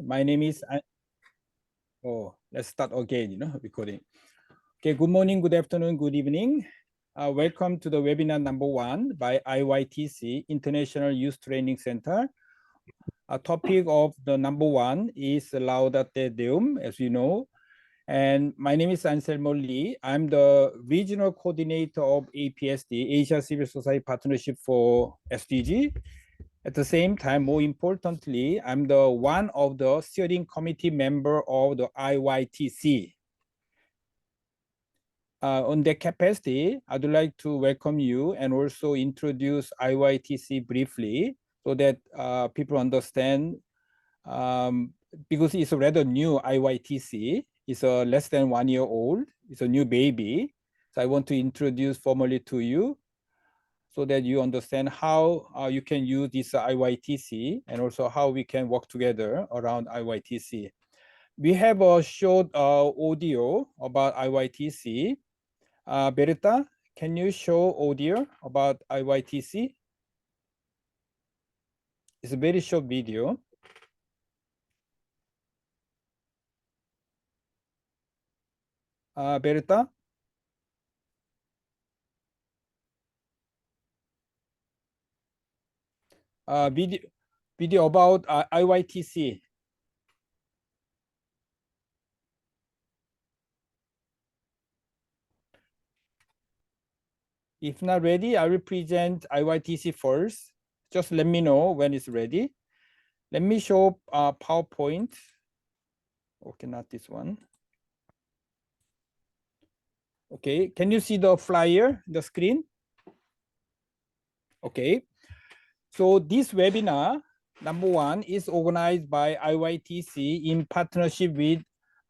My name is, let's start again, recording. Okay, good morning, good afternoon, good evening. Welcome to the webinar number 1 by IYTC, International Youth Training Center. A topic of the number 1 is Laudato Deum, as you know. And my name is Anselmo Lee. I'm the regional coordinator of APSD, Asia Civil Society Partnership for SDG. At the same time, more importantly, I'm the one of the steering committee member of the IYTC. On that capacity, I'd like to welcome you and also introduce IYTC briefly so that people understand, because it's a rather new IYTC. It's less than 1 year old. It's a new baby. So I want to introduce formally to you, so that you understand how you can use this IYTC and also how we can work together around IYTC. We have a short audio about IYTC. Berta, can you show audio about IYTC? It's a very short video. Berta? Video about IYTC. If not ready, I will present IYTC first. Just let me know when it's ready. Let me show PowerPoint. Okay, not this one. Okay, can you see the flyer, the screen? Okay, so this webinar, number 1, is organized by IYTC in partnership with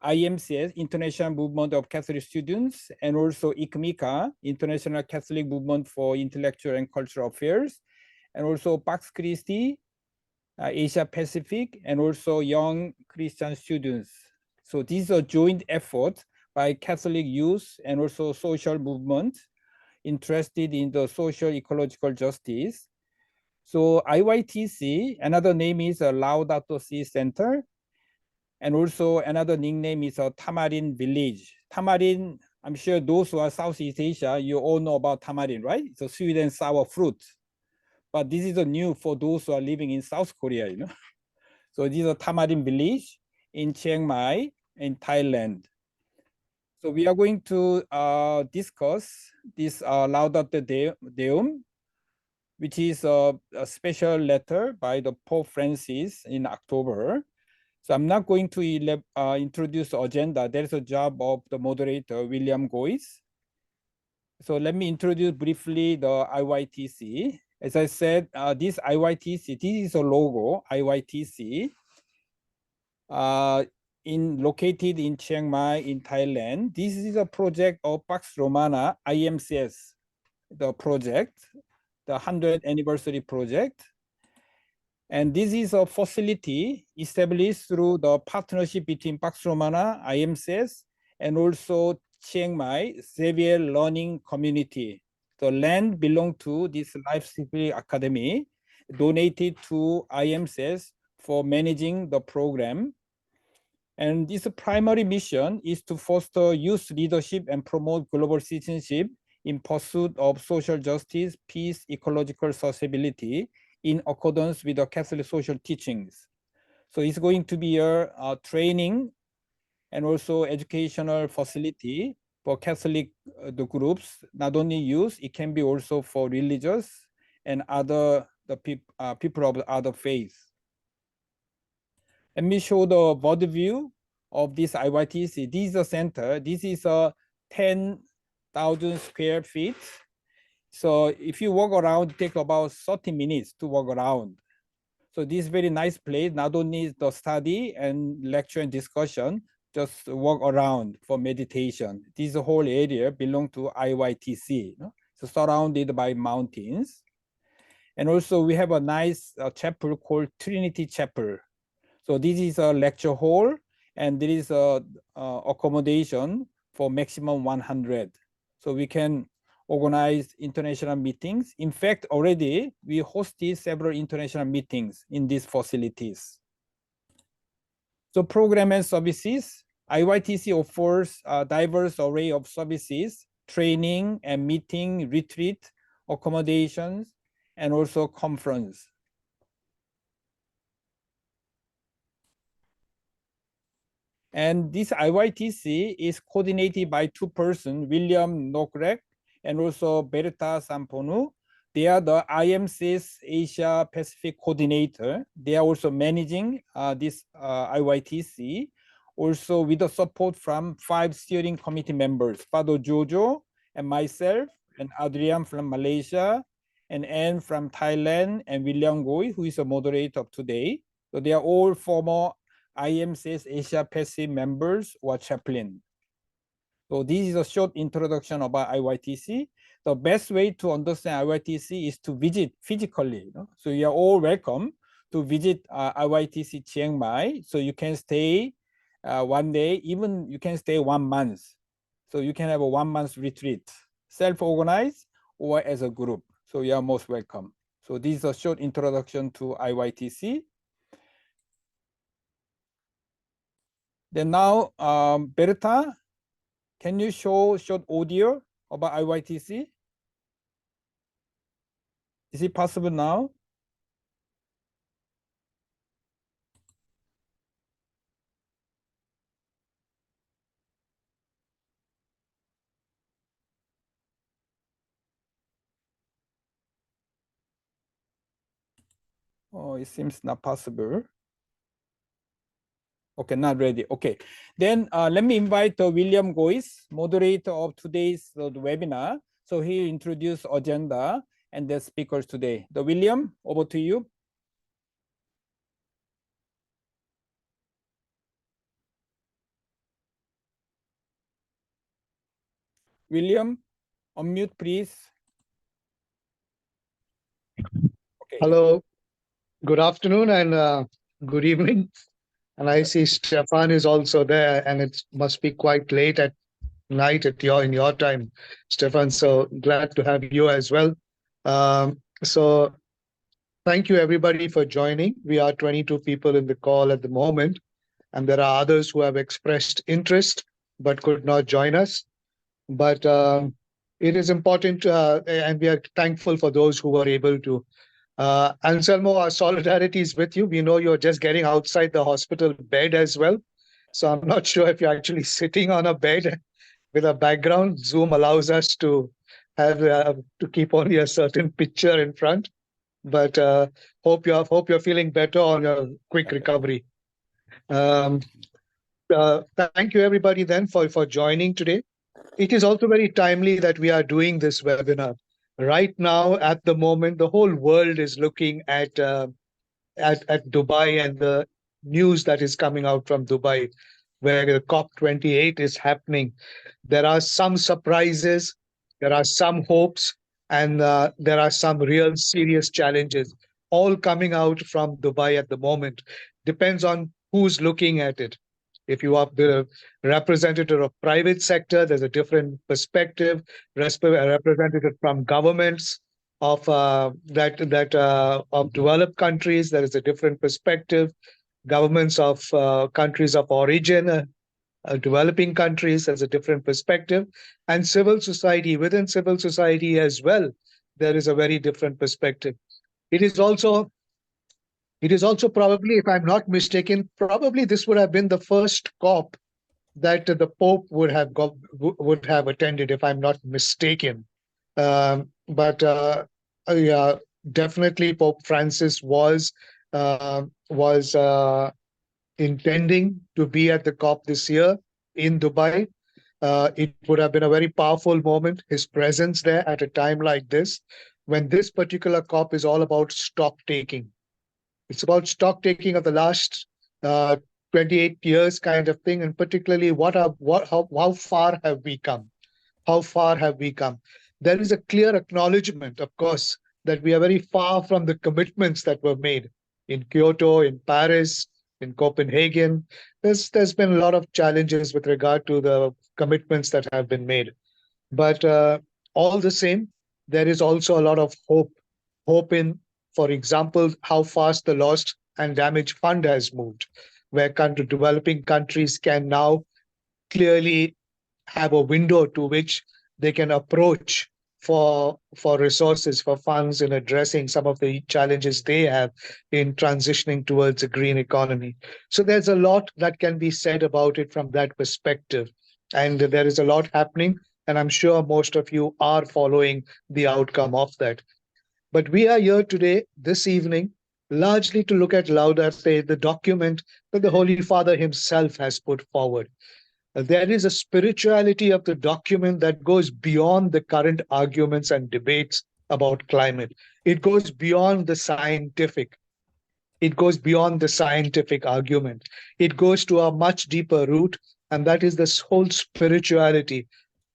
IMCS, International Movement of Catholic Students, and also ICMICA, International Catholic Movement for Intellectual and Cultural Affairs, and also Pax Christi, Asia Pacific, and also Young Christian Students. So these are joint efforts by Catholic youth and also social movement interested in the social ecological justice. So IYTC, another name is a Laudato Si Center, and also another nickname is a Tamarind Village. Tamarind, I'm sure those who are Southeast Asia, you all know about tamarind, right? It's a sweet and sour fruit. But this is a new for those who are living in South Korea, So this is a Tamarind Village in Chiang Mai in Thailand. So we are going to discuss this Laudato Deum, which is a special letter by the Pope Francis in October. So I'm not going to introduce the agenda. That is a job of the moderator, William Goyce. So let me introduce briefly the IYTC. As I said, this IYTC, this is a logo, IYTC. Located in Chiang Mai in Thailand. This is a project of Pax Romana, IMCS, the project, the 100th anniversary project. And this is a facility established through the partnership between Pax Romana, IMCS, and also Chiang Mai Xavier Learning Community. The land belonged to this Life Civil Academy, donated to IMCS for managing the program. And this primary mission is to foster youth leadership and promote global citizenship in pursuit of social justice, peace, ecological sustainability in accordance with the Catholic social teachings. So it's going to be a training and also educational facility for Catholic the groups, not only youth, it can be also for religious and other people of other faiths. Let me show the bird view of this IYTC. This is a center. This is a 10,000 square feet. So if you walk around, it takes about 30 minutes to walk around. So this is very nice place, not only the study and lecture and discussion, just walk around for meditation. This whole area belongs to IYTC. So surrounded by mountains. And also we have a nice chapel called Trinity Chapel. So this is a lecture hall, and there is a accommodation for maximum 100. So we can organize international meetings. In fact, already we hosted several international meetings in these facilities. So program and services, IYTC offers a diverse array of services, training and meeting, retreat, accommodations, and also conference. And this IYTC is coordinated by two persons, William Nogrek and also Berta Samponu. They are the IMCS Asia Pacific coordinator. They are also managing this IYTC, also with the support from 5 steering committee members, Father Jojo and myself, and Adrian from Malaysia, and Anne from Thailand, and William Goi, who is a moderator of today. So they are all former IMCS Asia Pacific members or chaplain. So this is a short introduction about IYTC. The best way to understand IYTC is to visit physically. So you are all welcome to visit IYTC Chiang Mai. So you can stay one day, even you can stay 1 month. So you can have a 1 month retreat, self-organized or as a group. So you are most welcome. So this is a short introduction to IYTC. Then now, Berta, can you show short audio about IYTC? Is it possible now? Oh, it seems not possible. Okay, not ready. Okay, then let me invite William Gois, moderator of today's webinar. So he introduce agenda and the speakers today. William, over to you. William, unmute, please. Okay. Hello, good afternoon and good evening. And I see Stefan is also there, and it must be quite late at night in your time, Stefan. So glad to have you as well. So thank you everybody for joining. We are 22 people in the call at the moment, and there are others who have expressed interest but could not join us. But it is important, and we are thankful for those who were able to. Anselmo, our solidarity is with you. We know you're just getting outside the hospital bed as well. So I'm not sure if you're actually sitting on a bed with a background. Zoom allows us to have to keep only a certain picture in front. But hope you're feeling better on your quick recovery. Thank you everybody then for joining today. It is also very timely that we are doing this webinar. Right now, at the moment, the whole world is looking at Dubai and the news that is coming out from Dubai, where the COP28 is happening. There are some surprises, there are some hopes, and there are some real serious challenges, all coming out from Dubai at the moment. Depends on who's looking at it. If you are the representative of private sector, there's a different perspective. Representative from governments of of developed countries, there is a different perspective. Governments of countries of origin, developing countries, there's a different perspective. And civil society, within civil society as well, there is a very different perspective. It is also probably, if I'm not mistaken, probably this would have been the first COP that the Pope would have attended, if I'm not mistaken. But yeah, definitely Pope Francis was intending to be at the COP this year in Dubai. It would have been a very powerful moment, his presence there at a time like this, when this particular COP is all about stock taking. It's about stock taking of the last 28 years kind of thing, and particularly how far have we come? How far have we come? There is a clear acknowledgement, of course, that we are very far from the commitments that were made in Kyoto, in Paris, in Copenhagen. There's been a lot of challenges with regard to the commitments that have been made. But all the same, there is also a lot of hope in, for example, how fast the Lost and Damaged Fund has moved. where developing countries can now clearly have a window to which they can approach for resources, for funds in addressing some of the challenges they have in transitioning towards a green economy. So there's a lot that can be said about it from that perspective. And there is a lot happening, and I'm sure most of you are following the outcome of that. But we are here today, this evening, largely to look at Laudato, the document that the Holy Father himself has put forward. There is a spirituality of the document that goes beyond the current arguments and debates about climate. It goes beyond the scientific. It goes beyond the scientific argument. It goes to a much deeper root, and that is this whole spirituality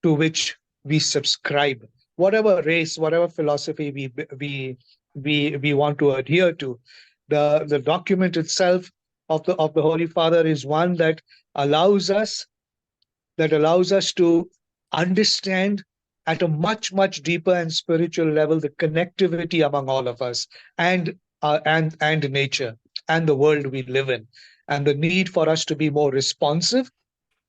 to which we subscribe. Whatever race, whatever philosophy we want to adhere to, the document itself of the Holy Father is one that allows us to understand at a much, much deeper and spiritual level the connectivity among all of us and nature and the world we live in, and the need for us to be more responsive,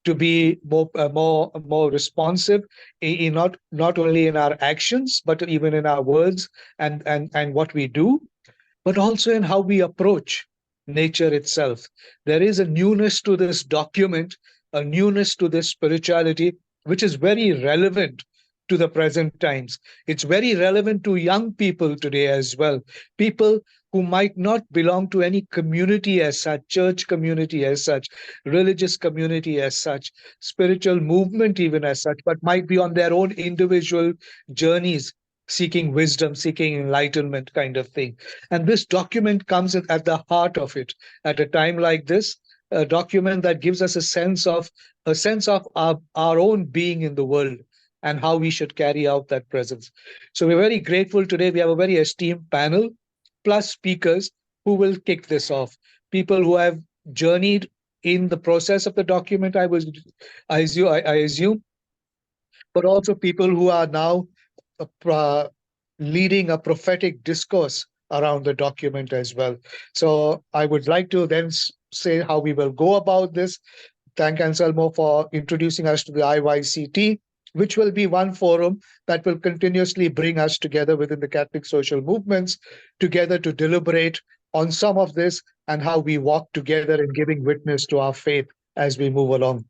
to be more responsive in not only in our actions but even in our words and what we do, but also in how we approach nature itself. There is a newness to this document, a newness to this spirituality, which is very relevant to the present times. It's very relevant to young people today as well. People who might not belong to any community as such, church community as such, religious community as such, spiritual movement even as such, but might be on their own individual journeys, seeking wisdom, seeking enlightenment kind of thing. And this document comes at the heart of it at a time like this, a document that gives us a sense of our own being in the world and how we should carry out that presence. So we're very grateful today. We have a very esteemed panel plus speakers who will kick this off. People who have journeyed in the process of the document, I assume, but also people who are now leading a prophetic discourse around the document as well. So I would like to then say how we will go about this. Thank Anselmo for introducing us to the IYCT, which will be one forum that will continuously bring us together within the Catholic social movements, together to deliberate on some of this and how we walk together in giving witness to our faith as we move along.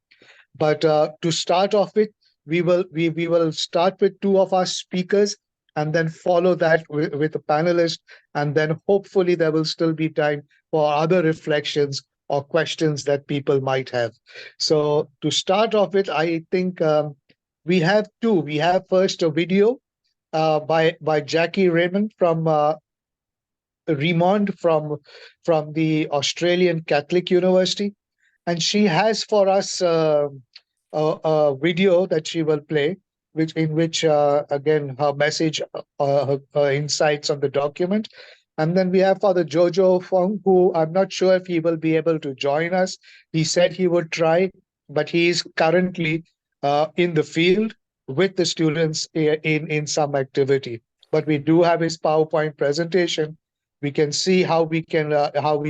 But to start off with, we will start with two of our speakers and then follow that with a panelist, and then hopefully there will still be time for other reflections or questions that people might have. So to start off with, I think we have two. We have first a video by Jacqui Remond from Remond from the Australian Catholic University, and she has for us a video that she will play, in which again her message, her insights on the document. And then we have Father Jojo Fung, who I'm not sure if he will be able to join us. He said he would try, but he is currently in the field with the students in some activity. But we do have his PowerPoint presentation. We can see how we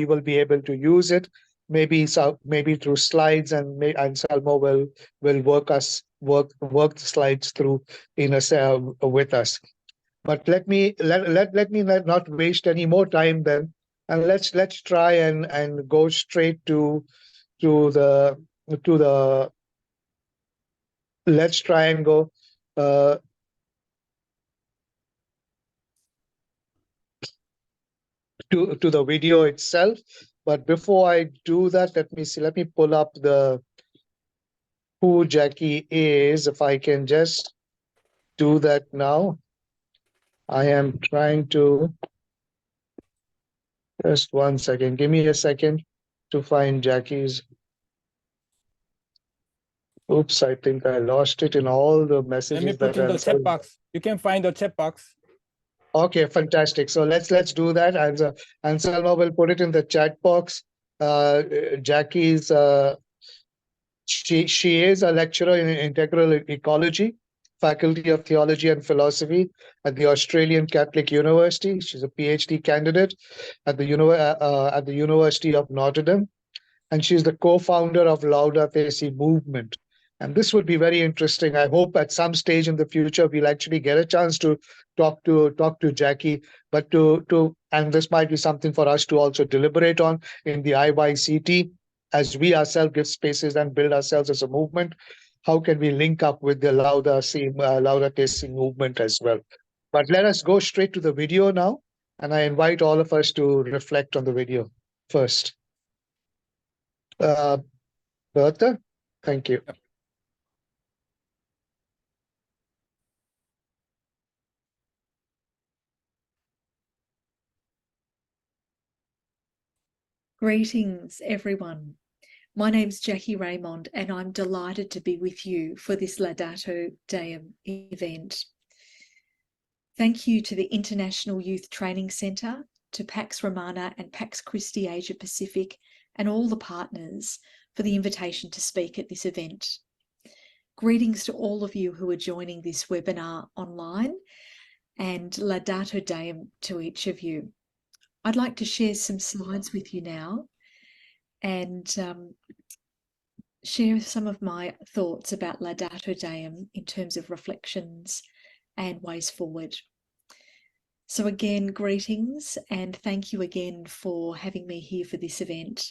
will be able to use it. Maybe through slides, and Anselmo will work the slides through with us. But let me not waste any more time then, and let's try and go straight to the let's try and go to the video itself. But before I do that, let me pull up who Jacqui is, if I can just do that now. I am trying to, just 1 second. Give me a second to find Jacqui's. Oops, I think I lost it in all the messages. Let me put in the chat box. You can find the chat box. Okay, fantastic. So let's do that. Anselmo will put it in the chat box. Jacqui's she is a lecturer in integral ecology, Faculty of Theology and Philosophy at the Australian Catholic University. She's a PhD candidate at the University of Notre Dame. and she's the co-founder of Laudato Si movement. And this would be very interesting. I hope at some stage in the future we'll actually get a chance to talk to Jacqui, but and this might be something for us to also deliberate on in the IYCT as we ourselves give spaces and build ourselves as a movement. How can we link up with the Laudato Si movement as well? But let us go straight to the video now, and I invite all of us to reflect on the video first. Bertha, thank you. Greetings, everyone. My name's Jacqui Remond, and I'm delighted to be with you for this Laudato Deum event. Thank you to the International Youth Training Centre, to Pax Romana and Pax Christi Asia Pacific, and all the partners for the invitation to speak at this event. Greetings to all of you who are joining this webinar online, and Laudato Deum to each of you. I'd like to share some slides with you now and share some of my thoughts about Laudato Deum in terms of reflections and ways forward. So again, greetings, and thank you again for having me here for this event.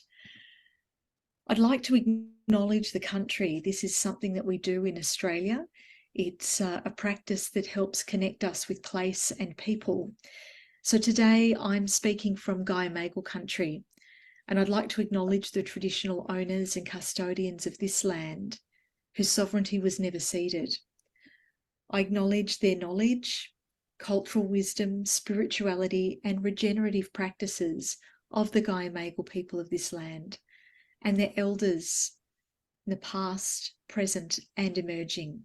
I'd like to acknowledge the country. This is something that we do in Australia. It's a practice that helps connect us with place and people. So today I'm speaking from IMCS country, and I'd like to acknowledge the traditional owners and custodians of this land, whose sovereignty was never ceded. I acknowledge their knowledge, cultural wisdom, spirituality, and regenerative practices of the IMCS people of this land, and their elders in the past, present, and emerging.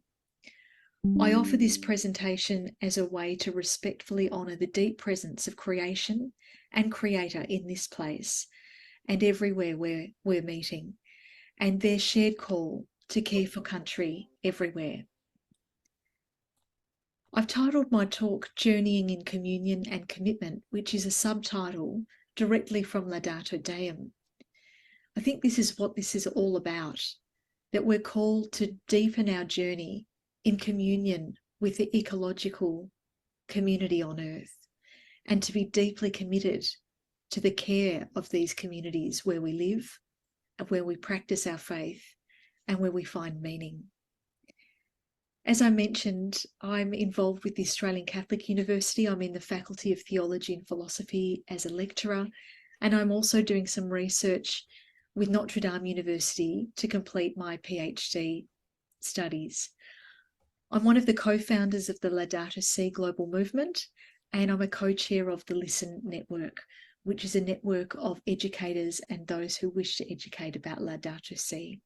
I offer this presentation as a way to respectfully honour the deep presence of creation and creator in this place and everywhere where we're meeting, and their shared call to care for country everywhere. I've titled my talk Journeying in Communion and Commitment, which is a subtitle directly from Laudato Deum. I think this is what this is all about, that we're called to deepen our journey in communion with the ecological community on Earth, and to be deeply committed to the care of these communities where we live, and where we practice our faith, and where we find meaning. As I mentioned, I'm involved with the Australian Catholic University. I'm in the Faculty of Theology and Philosophy as a lecturer, and I'm also doing some research with Notre Dame University to complete my PhD studies. I'm one of the co-founders of the Laudato Si Global Movement, and I'm a co-chair of the Listen Network, which is a network of educators and those who wish to educate about Laudato Si.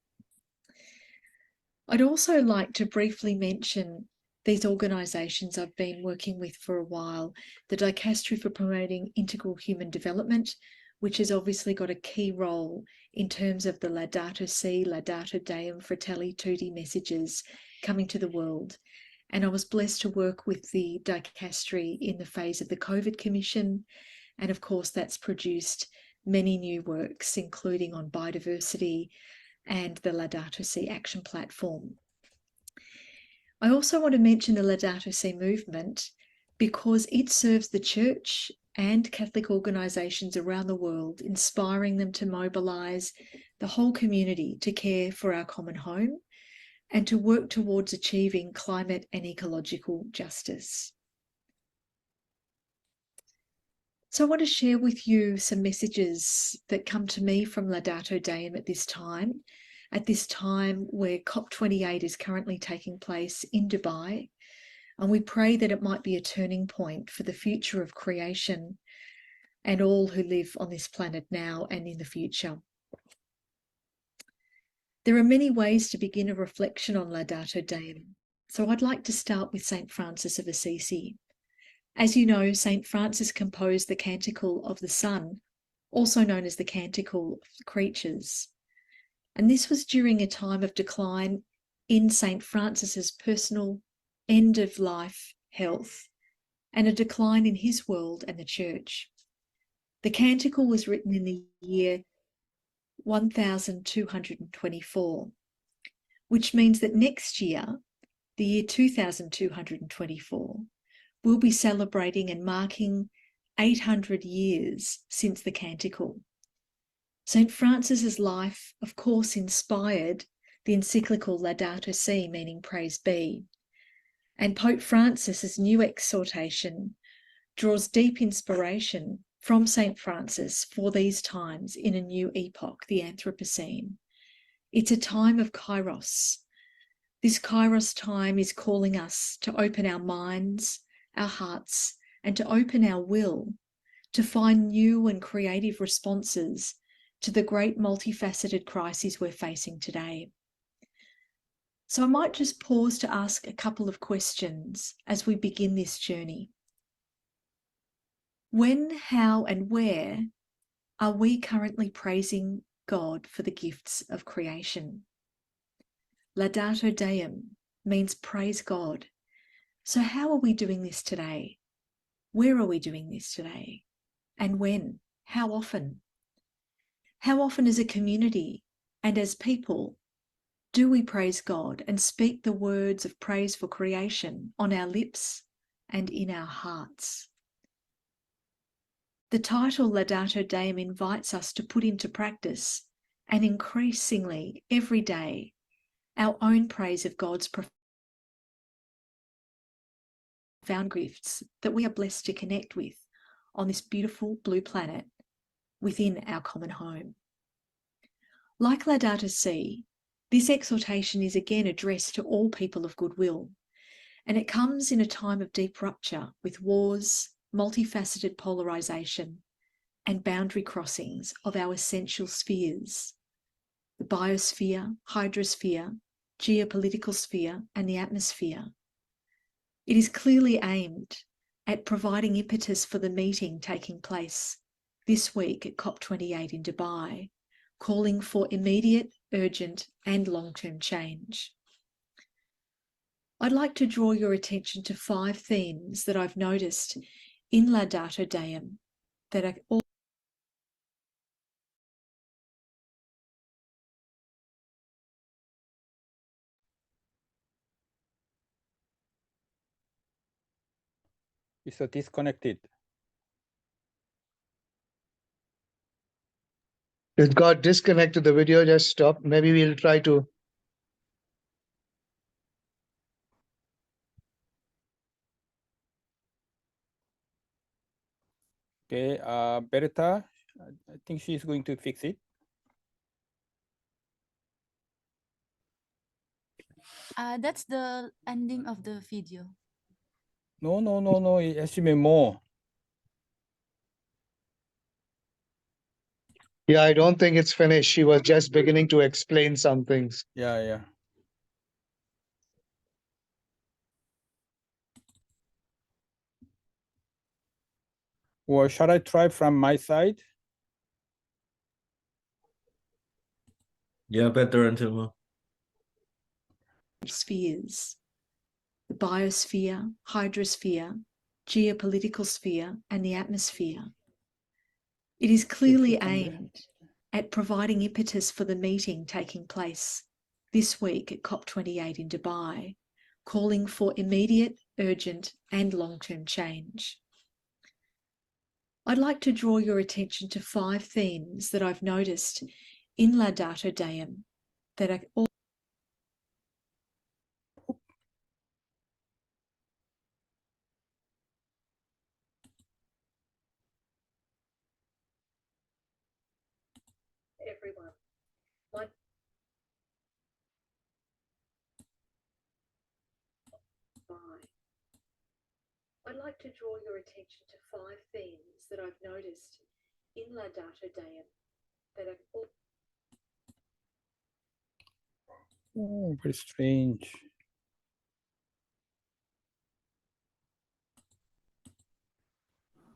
I'd also like to briefly mention these organisations I've been working with for a while, the Dicastery for Promoting Integral Human Development, which has obviously got a key role in terms of the Laudato Si, Laudato Deum, Fratelli Tutti messages coming to the world. And I was blessed to work with the Dicastery in the phase of the COVID Commission. And of course, that's produced many new works, including on biodiversity and the Laudato Si Action Platform. I also want to mention the Laudato Si movement because it serves the Church and Catholic organisations around the world, inspiring them to mobilise the whole community to care for our common home and to work towards achieving climate and ecological justice. So I want to share with you some messages that come to me from Laudato Deum at this time where COP28 is currently taking place in Dubai. And we pray that it might be a turning point for the future of creation and all who live on this planet now and in the future. There are many ways to begin a reflection on Laudato Deum. So I'd like to start with St. Francis of Assisi. As you know, St. Francis composed the Canticle of the Sun, also known as the Canticle of the Creatures. And this was during a time of decline in St. Francis's personal end-of-life health and a decline in his world and the Church. The Canticle was written in the year 1224, which means that next year, the year 2224, we'll be celebrating and marking 800 years since the Canticle. St. Francis's life, of course, inspired the encyclical Laudato Si, meaning praise be, and Pope Francis's new exhortation draws deep inspiration from St. Francis for these times in a new epoch, the Anthropocene. It's a time of Kairos. This Kairos time is calling us to open our minds, our hearts, and to open our will to find new and creative responses to the great multifaceted crises we're facing today. So I might just pause to ask a couple of questions as we begin this journey. When, how, and where are we currently praising God for the gifts of creation? Laudato Deum means praise God. So how are we doing this today? Where are we doing this today? And when? How often? How often as a community and as people do we praise God and speak the words of praise for creation on our lips and in our hearts? The title Laudato Deum invites us to put into practice and increasingly every day our own praise of God's profound gifts that we are blessed to connect with on this beautiful blue planet within our common home. Like Laudato Si, this exhortation is again addressed to all people of goodwill, and it comes in a time of deep rupture with wars, multifaceted polarization, and boundary crossings of our essential spheres, the biosphere, hydrosphere, geopolitical sphere, and the atmosphere. It is clearly aimed at providing impetus for the meeting taking place this week at COP28 in Dubai, calling for immediate, urgent, and long-term change. I'd like to draw your attention to 5 themes that I've noticed in Laudato Deum that are all It's disconnected. It got disconnected. The video just stopped. Maybe we'll try to. Okay, Berta, I think she's going to fix it. That's the ending of the video. No. It has to be more. Yeah, I don't think it's finished. She was just beginning to explain some things. Yeah. Or shall I try from my side? Yeah, better, Anselmo. spheres, the biosphere, hydrosphere, geopolitical sphere, and the atmosphere. It is clearly aimed at providing impetus for the meeting taking place this week at COP28 in Dubai, calling for immediate, urgent, and long-term change. I'd like to draw your attention to 5 themes that I've noticed in Laudato Deum that are all everyone. I'd like to draw your attention to 5 themes that I've noticed in Laudato Deum that are all Oh, very strange.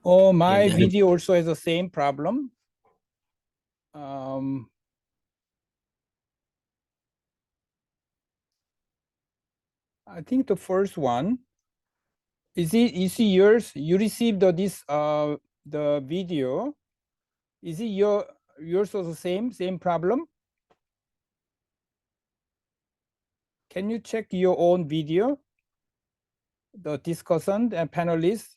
Oh, my Yeah. video also has the same problem. I think the first one is yours? You received this the video. Is it yours also same problem? Can you check your own video? The discussant and panelists.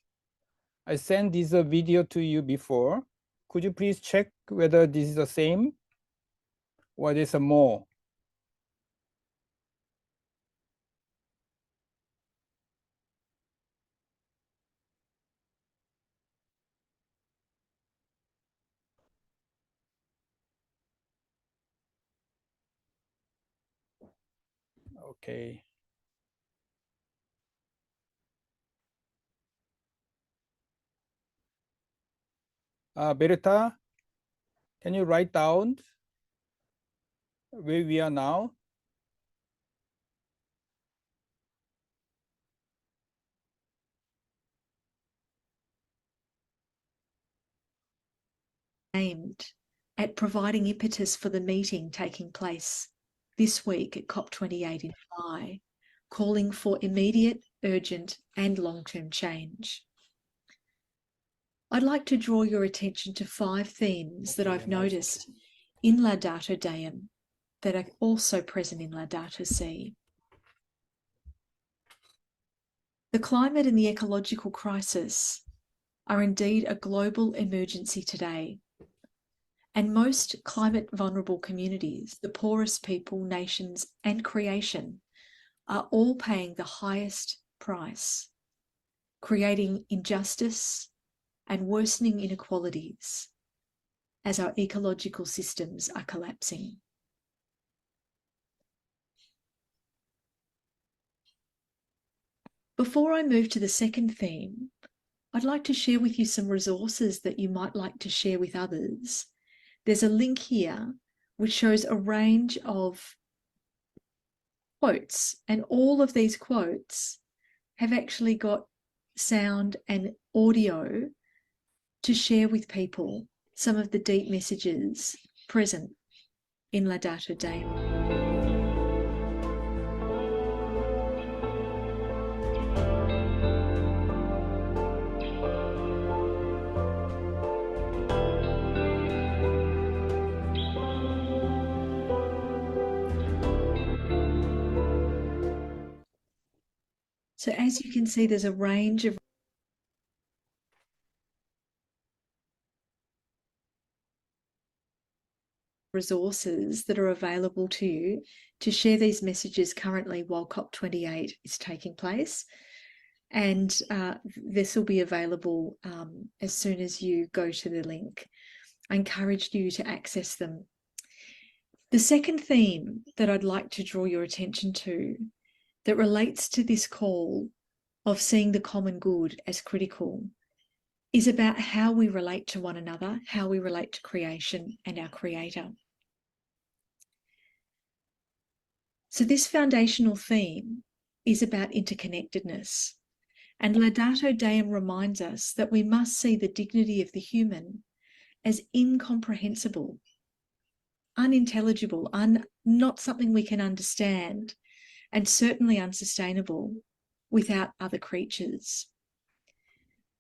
I sent this video to you before. Could you please check whether this is the same or there's a more? Okay. Berta, can you write down where we are now? Aimed at providing impetus for the meeting taking place this week at COP28 in July, calling for immediate, urgent and long-term change. I'd like to draw your attention to 5 themes that I've noticed in Laudato Deum that are also present in Laudato Si. The climate and the ecological crisis are indeed a global emergency today. And most climate vulnerable communities, the poorest people, nations and creation are all paying the highest price, creating injustice and worsening inequalities as our ecological systems are collapsing. Before I move to the second theme, I'd like to share with you some resources that you might like to share with others. There's a link here which shows a range of quotes, and all of these quotes have actually got sound and audio to share with people some of the deep messages present in Laudato Deum. So as you can see, there's a range of resources that are available to you to share these messages currently while COP28 is taking place. And this will be available as soon as you go to the link. I encourage you to access them. The second theme that I'd like to draw your attention to that relates to this call of seeing the common good as critical is about how we relate to one another, how we relate to creation and our creator. So this foundational theme is about interconnectedness. And Laudato Deum reminds us that we must see the dignity of the human as incomprehensible, unintelligible, not something we can understand, and certainly unsustainable without other creatures.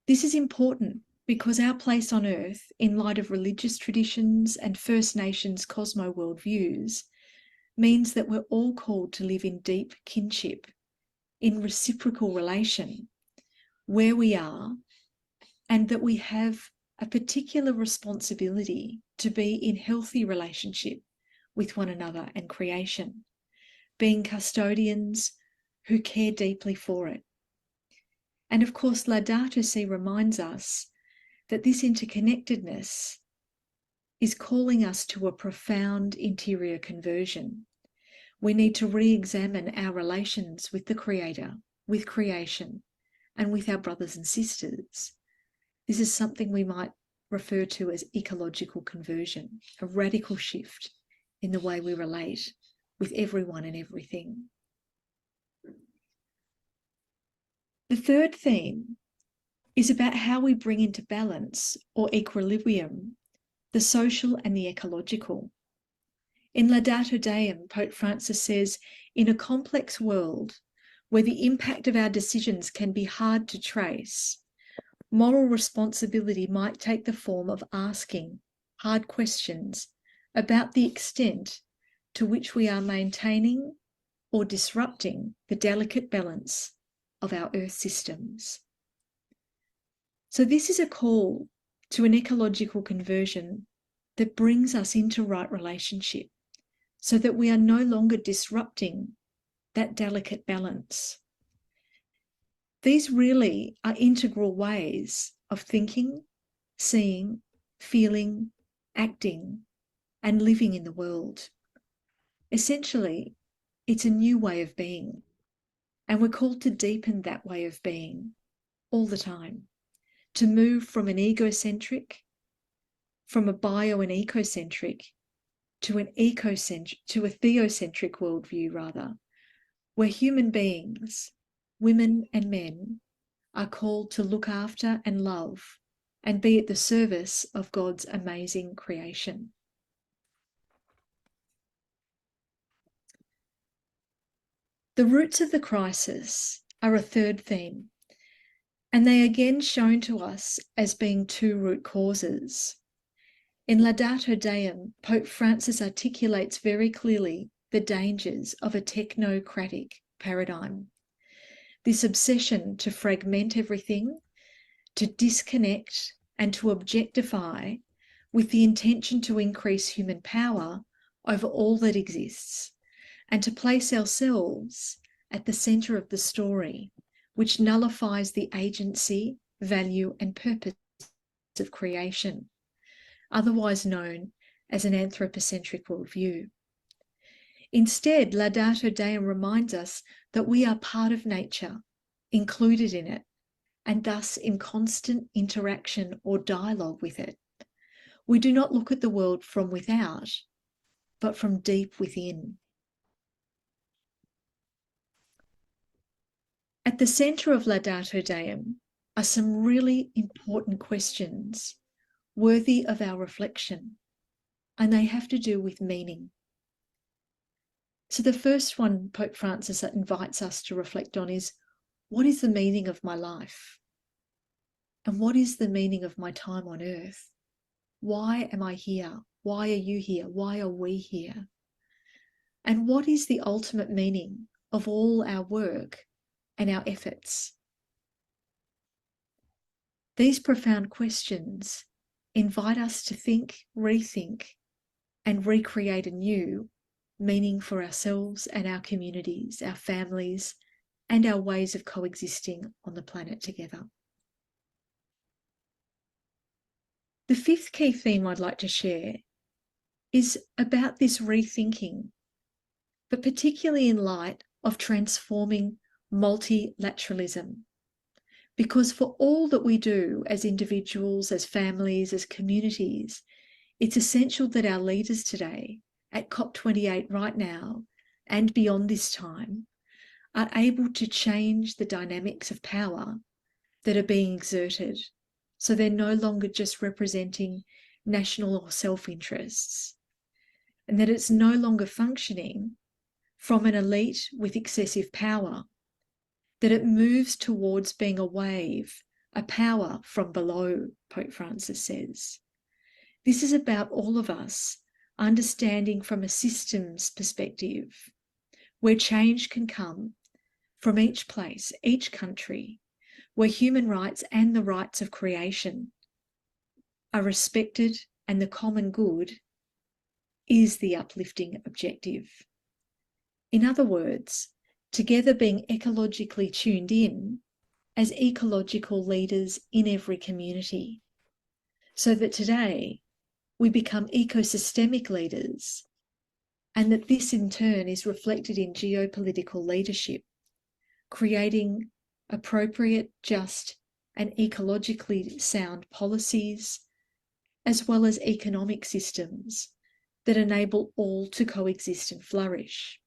This is important because our place on earth, in light of religious traditions and First Nations cosmo worldviews, means that we're all called to live in deep kinship, in reciprocal relation, where we are, and that we have a particular responsibility to be in healthy relationship with one another and creation, being custodians who care deeply for it. And of course, Laudato Si reminds us that this interconnectedness is calling us to a profound interior conversion. We need to re-examine our relations with the Creator, with creation, and with our brothers and sisters. This is something we might refer to as ecological conversion, a radical shift in the way we relate with everyone and everything. The third theme is about how we bring into balance or equilibrium the social and the ecological. In Laudato Deum, Pope Francis says, in a complex world where the impact of our decisions can be hard to trace, moral responsibility might take the form of asking hard questions about the extent to which we are maintaining or disrupting the delicate balance of our earth systems. So this is a call to an ecological conversion that brings us into right relationship so that we are no longer disrupting that delicate balance. These really are integral ways of thinking, seeing, feeling, acting, and living in the world. Essentially, it's a new way of being, and we're called to deepen that way of being all the time, to move from an egocentric, from a bio and ecocentric, to an ecocentric, to a theocentric worldview rather, where human beings, women and men, are called to look after and love and be at the service of God's amazing creation. The roots of the crisis are a third theme, and they are again shown to us as being two root causes. In Laudato Deum, Pope Francis articulates very clearly the dangers of a technocratic paradigm. This obsession to fragment everything, to disconnect and to objectify with the intention to increase human power over all that exists, and to place ourselves at the centre of the story, which nullifies the agency, value, and purpose of creation, otherwise known as an anthropocentric worldview. Instead, Laudato Deum reminds us that we are part of nature, included in it, and thus in constant interaction or dialogue with it. We do not look at the world from without, but from deep within. At the centre of Laudato Deum are some really important questions worthy of our reflection, and they have to do with meaning. So the first one Pope Francis invites us to reflect on is, what is the meaning of my life? And what is the meaning of my time on earth? Why am I here? Why are you here? Why are we here? And what is the ultimate meaning of all our work and our efforts? These profound questions invite us to think, rethink, and recreate anew meaning for ourselves and our communities, our families, and our ways of coexisting on the planet together. The fifth key theme I'd like to share is about this rethinking, but particularly in light of transforming multilateralism. Because for all that we do as individuals, as families, as communities, it's essential that our leaders today, at COP28 right now and beyond this time, are able to change the dynamics of power that are being exerted, so they're no longer just representing national or self-interests, and that it's no longer functioning from an elite with excessive power, that it moves towards being a wave, a power from below, Pope Francis says. This is about all of us understanding from a systems perspective where change can come from each place, each country, where human rights and the rights of creation are respected and the common good is the uplifting objective. In other words, together being ecologically tuned in as ecological leaders in every community, so that today we become ecosystemic leaders, and that this in turn is reflected in geopolitical leadership, creating appropriate, just, and ecologically sound policies, as well as economic systems that enable all to coexist and flourish.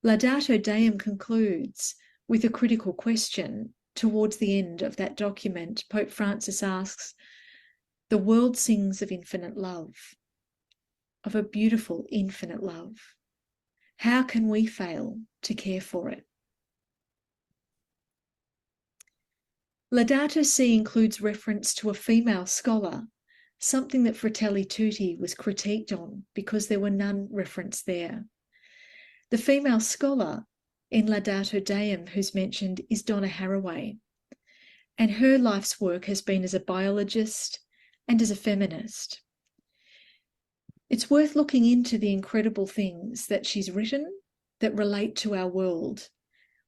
Laudato Deum concludes with a critical question towards the end of that document. Pope Francis asks, the world sings of infinite love, of a beautiful infinite love. How can we fail to care for it? Laudato Si includes reference to a female scholar, something that Fratelli Tutti was critiqued on because there were none referenced there. The female scholar in Laudato Deum who's mentioned is Donna Haraway, and her life's work has been as a biologist and as a feminist. It's worth looking into the incredible things that she's written that relate to our world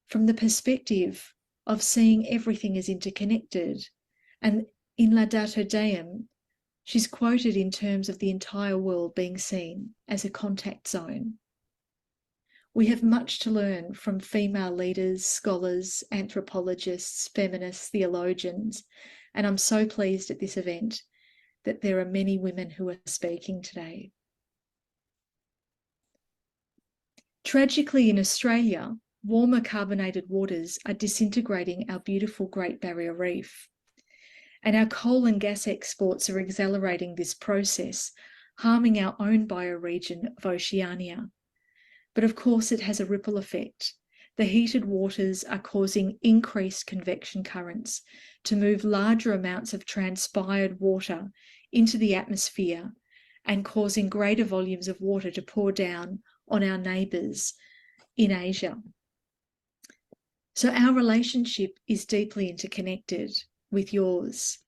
from the perspective of seeing everything as interconnected. And in Laudato Deum, she's quoted in terms of the entire world being seen as a contact zone. We have much to learn from female leaders, scholars, anthropologists, feminists, theologians, and I'm so pleased at this event that there are many women who are speaking today. Tragically, in Australia, warmer carbonated waters are disintegrating our beautiful Great Barrier Reef. And our coal and gas exports are accelerating this process, harming our own bioregion of Oceania. But of course, it has a ripple effect. The heated waters are causing increased convection currents to move larger amounts of transpired water into the atmosphere and causing greater volumes of water to pour down on our neighbours in Asia. So our relationship is deeply interconnected with yours.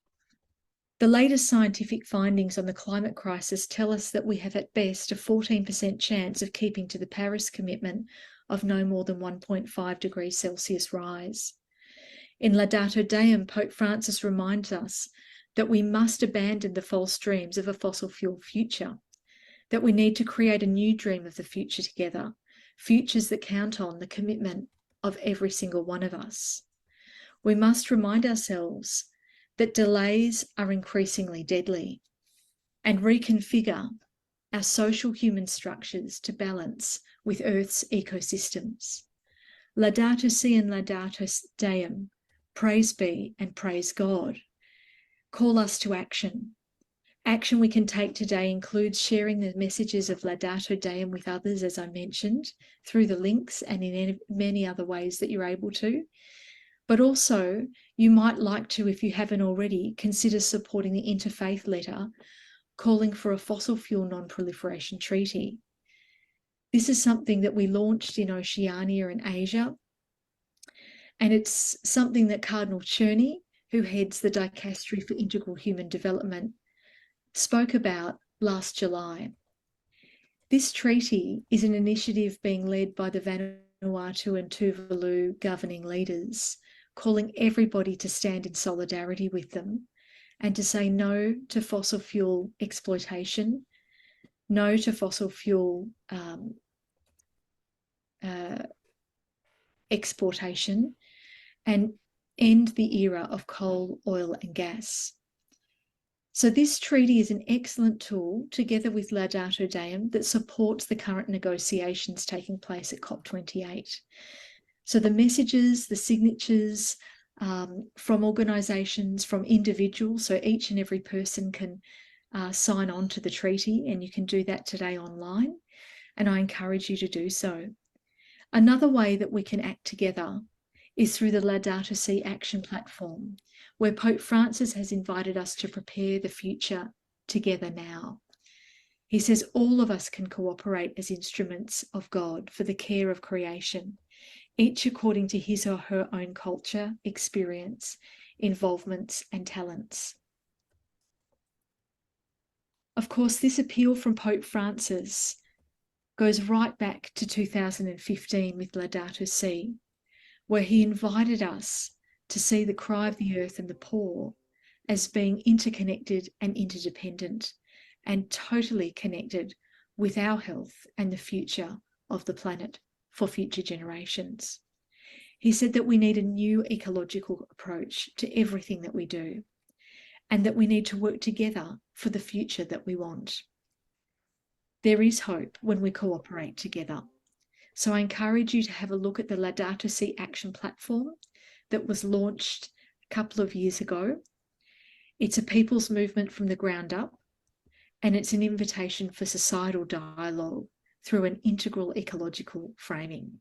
The latest scientific findings on the climate crisis tell us that we have at best a 14% chance of keeping to the Paris commitment of no more than 1.5 degrees Celsius rise. In Laudato Deum, Pope Francis reminds us that we must abandon the false dreams of a fossil fuel future, that we need to create a new dream of the future together, futures that count on the commitment of every single one of us. We must remind ourselves that delays are increasingly deadly and reconfigure our social human structures to balance with Earth's ecosystems. Laudato Si and Laudato Deum, praise be and praise God, call us to action. Action we can take today includes sharing the messages of Laudato Deum with others, as I mentioned, through the links and in many other ways that you're able to. But also, you might like to, if you haven't already, consider supporting the Interfaith Letter calling for a fossil fuel non-proliferation treaty. This is something that we launched in Oceania and Asia, and it's something that Cardinal Czerny, who heads the Dicastery for Integral Human Development, spoke about last July. This treaty is an initiative being led by the Vanuatu and Tuvalu governing leaders, calling everybody to stand in solidarity with them and to say no to fossil fuel exploitation, no to fossil fuel exportation, and end the era of coal, oil and gas. So this treaty is an excellent tool, together with Laudato Deum, that supports the current negotiations taking place at COP28. So the messages, the signatures from organisations, from individuals, so each and every person can sign on to the treaty, and you can do that today online, and I encourage you to do so. Another way that we can act together is through the Laudato Si Action Platform, where Pope Francis has invited us to prepare the future together now. He says all of us can cooperate as instruments of God for the care of creation, each according to his or her own culture, experience, involvements, and talents. Of course, this appeal from Pope Francis goes right back to 2015 with Laudato Si, where he invited us to see the cry of the earth and the poor as being interconnected and interdependent and totally connected with our health and the future of the planet for future generations. He said that we need a new ecological approach to everything that we do, and that we need to work together for the future that we want. There is hope when we cooperate together. So I encourage you to have a look at the Laudato Si Action Platform that was launched a couple of years ago. It's a people's movement from the ground up, and it's an invitation for societal dialogue through an integral ecological framing.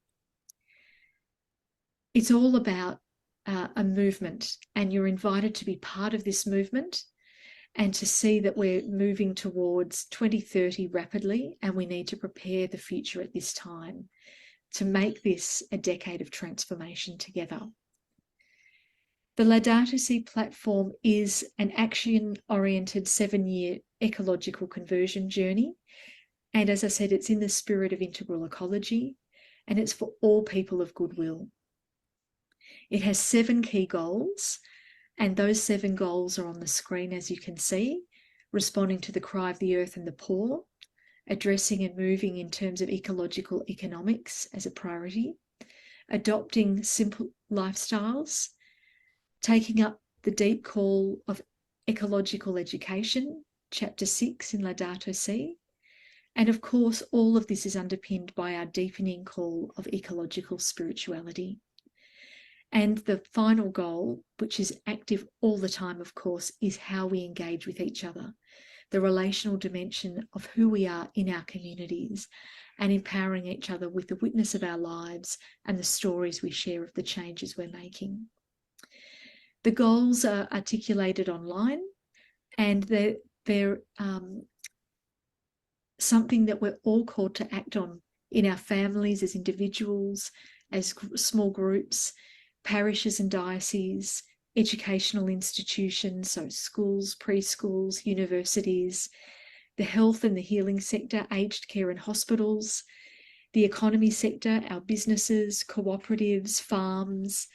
It's all about a movement, and you're invited to be part of this movement and to see that we're moving towards 2030 rapidly, and we need to prepare the future at this time to make this a decade of transformation together. The Laudato Si platform is an action-oriented 7-year ecological conversion journey. And as I said, it's in the spirit of integral ecology, and it's for all people of goodwill. It has 7 key goals, and those 7 goals are on the screen, as you can see: responding to the cry of the earth and the poor, addressing and moving in terms of ecological economics as a priority, adopting simple lifestyles, taking up the deep call of ecological education, chapter 6 in Laudato Si. And of course, all of this is underpinned by our deepening call of ecological spirituality. And the final goal, which is active all the time, of course, is how we engage with each other, the relational dimension of who we are in our communities, and empowering each other with the witness of our lives and the stories we share of the changes we're making. The goals are articulated online, and they're something that we're all called to act on in our families, as individuals, as small groups, parishes and dioceses, educational institutions, so schools, preschools, universities, the health and the healing sector, aged care and hospitals, the economy sector, our businesses, cooperatives, farms,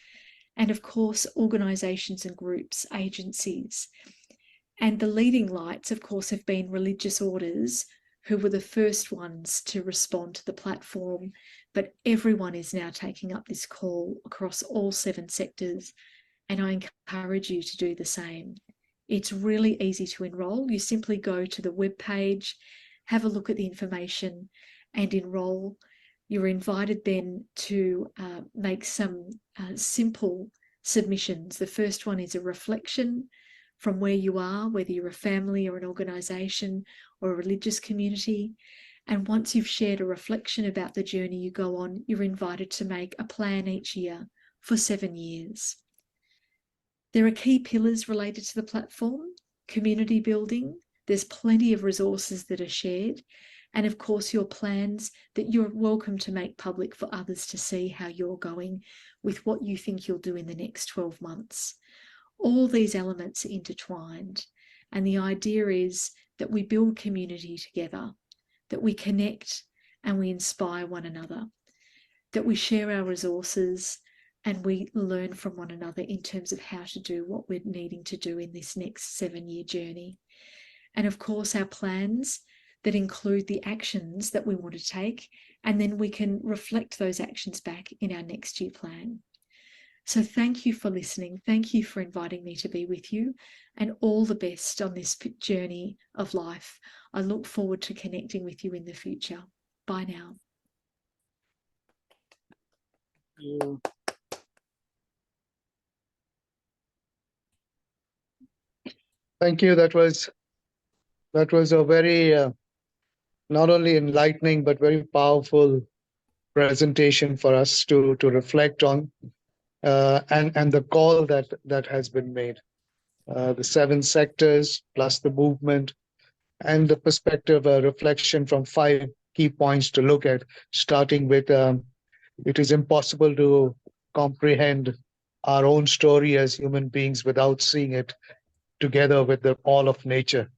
and of course, organisations and groups, agencies. And the leading lights, of course, have been religious orders, who were the first ones to respond to the platform, but everyone is now taking up this call across all 7 sectors, and I encourage you to do the same. It's really easy to enrol. You simply go to the webpage, have a look at the information and enrol. You're invited then to make some simple submissions. The first one is a reflection from where you are, whether you're a family or an organisation or a religious community. And once you've shared a reflection about the journey you go on, you're invited to make a plan each year for 7 years. There are key pillars related to the platform: community building. There's plenty of resources that are shared. And of course, your plans that you're welcome to make public for others to see how you're going with what you think you'll do in the next 12 months. All these elements are intertwined. And the idea is that we build community together, that we connect and we inspire one another, that we share our resources and we learn from one another in terms of how to do what we're needing to do in this next 7-year journey. And of course, our plans that include the actions that we want to take, and then we can reflect those actions back in our next year plan. So thank you for listening. Thank you for inviting me to be with you, and all the best on this journey of life. I look forward to connecting with you in the future. Bye now. Thank you. Thank you. That was a very not only enlightening but very powerful presentation for us to reflect on, and the call that has been made. The 7 sectors plus the movement, and the perspective, a reflection from 5 key points to look at, starting with it is impossible to comprehend our own story as human beings without seeing it together with the all of nature.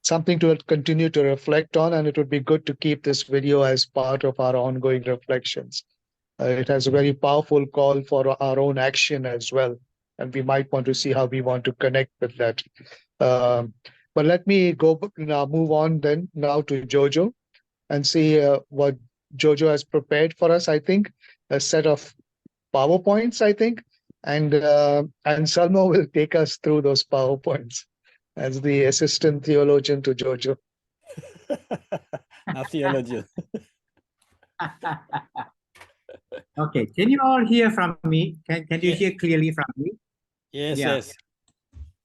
Something to continue to reflect on, and it would be good to keep this video as part of our ongoing reflections. It has a very powerful call for our own action as well, and we might want to see how we want to connect with that. But let me move on then now to Jojo and see what Jojo has prepared for us. I think a set of PowerPoints, I think, and Salma will take us through those PowerPoints as the assistant theologian to Jojo. Not theologian. Okay, can you all hear from me? Can you hear clearly from me? Yes, Yeah. yes.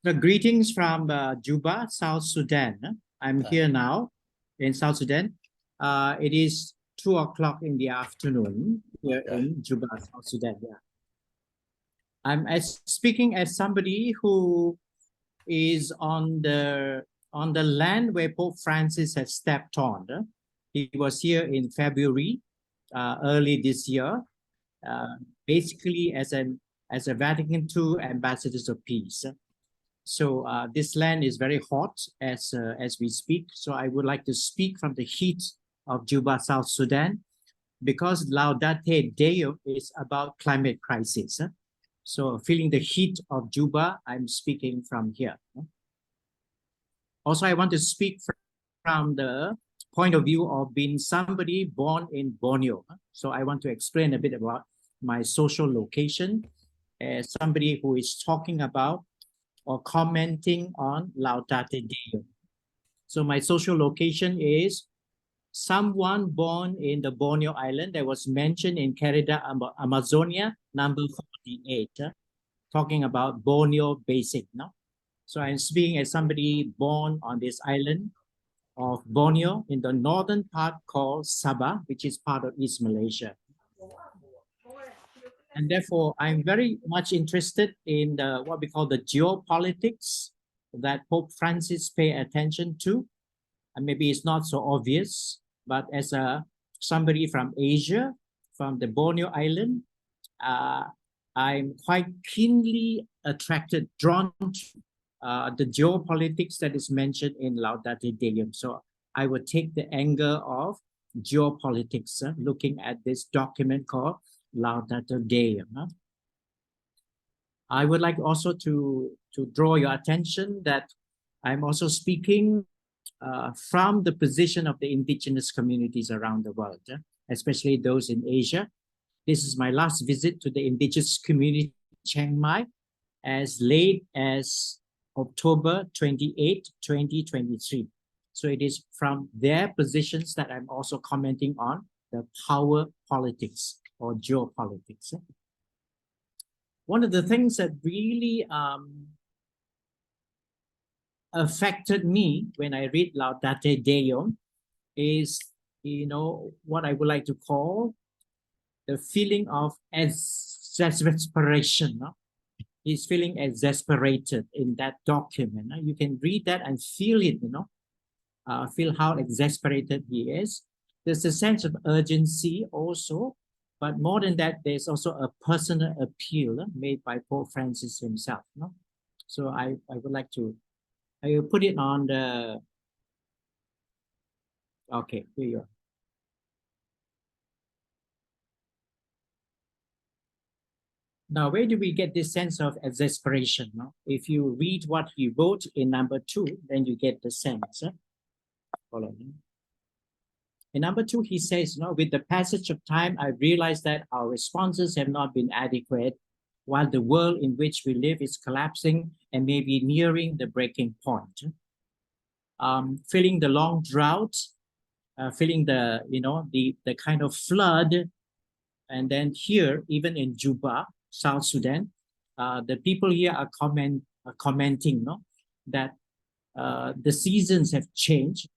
So greetings from Juba, South Sudan. I'm here now in South Sudan. It is 2 o'clock in the afternoon here in Juba, South Sudan. Yeah. I'm speaking as somebody who is on the land where Pope Francis has stepped on. He was here in February, early this year, basically as a Vatican II ambassadors of peace. So this land is very hot as we speak. So I would like to speak from the heat of Juba, South Sudan, because Laudate Deum is about climate crisis. So feeling the heat of Juba, I'm speaking from here. Also, I want to speak from the point of view of being somebody born in Borneo. So I want to explain a bit about my social location as somebody who is talking about or commenting on Laudate Deum. So my social location is someone born in the Borneo Island that was mentioned in Carida Amazonia, number 48, talking about Borneo Basic. No? So I'm speaking as somebody born on this island of Borneo in the northern part called Sabah, which is part of East Malaysia. And therefore, I'm very much interested in what we call the geopolitics that Pope Francis pay attention to. And maybe it's not so obvious, but as somebody from Asia, from the Borneo Island, I'm quite keenly attracted, drawn to the geopolitics that is mentioned in Laudate Deum. So I would take the angle of geopolitics, looking at this document called Laudate Deum. I would like also to draw your attention that I'm also speaking from the position of the indigenous communities around the world, especially those in Asia. This is my last visit to the indigenous community in Chiang Mai as late as October 28, 2023. So it is from their positions that I'm also commenting on the power politics or geopolitics. One of the things that really affected me when I read Laudate Deum is, what I would like to call the feeling of exasperation. No? He's feeling exasperated in that document. No? You can read that and feel it, feel how exasperated he is. There's a sense of urgency also, but more than that, there's also a personal appeal made by Pope Francis himself. No? So I would like to I will put it on the, okay, here you are. Now, where do we get this sense of exasperation? No? If you read what he wrote in number 2, then you get the sense. Follow me. In number 2, he says, with the passage of time, I realized that our responses have not been adequate, while the world in which we live is collapsing and may be nearing the breaking point. Feeling the long drought, feeling the, the kind of flood. And then here, even in Juba, South Sudan, the people here are commenting that the seasons have changed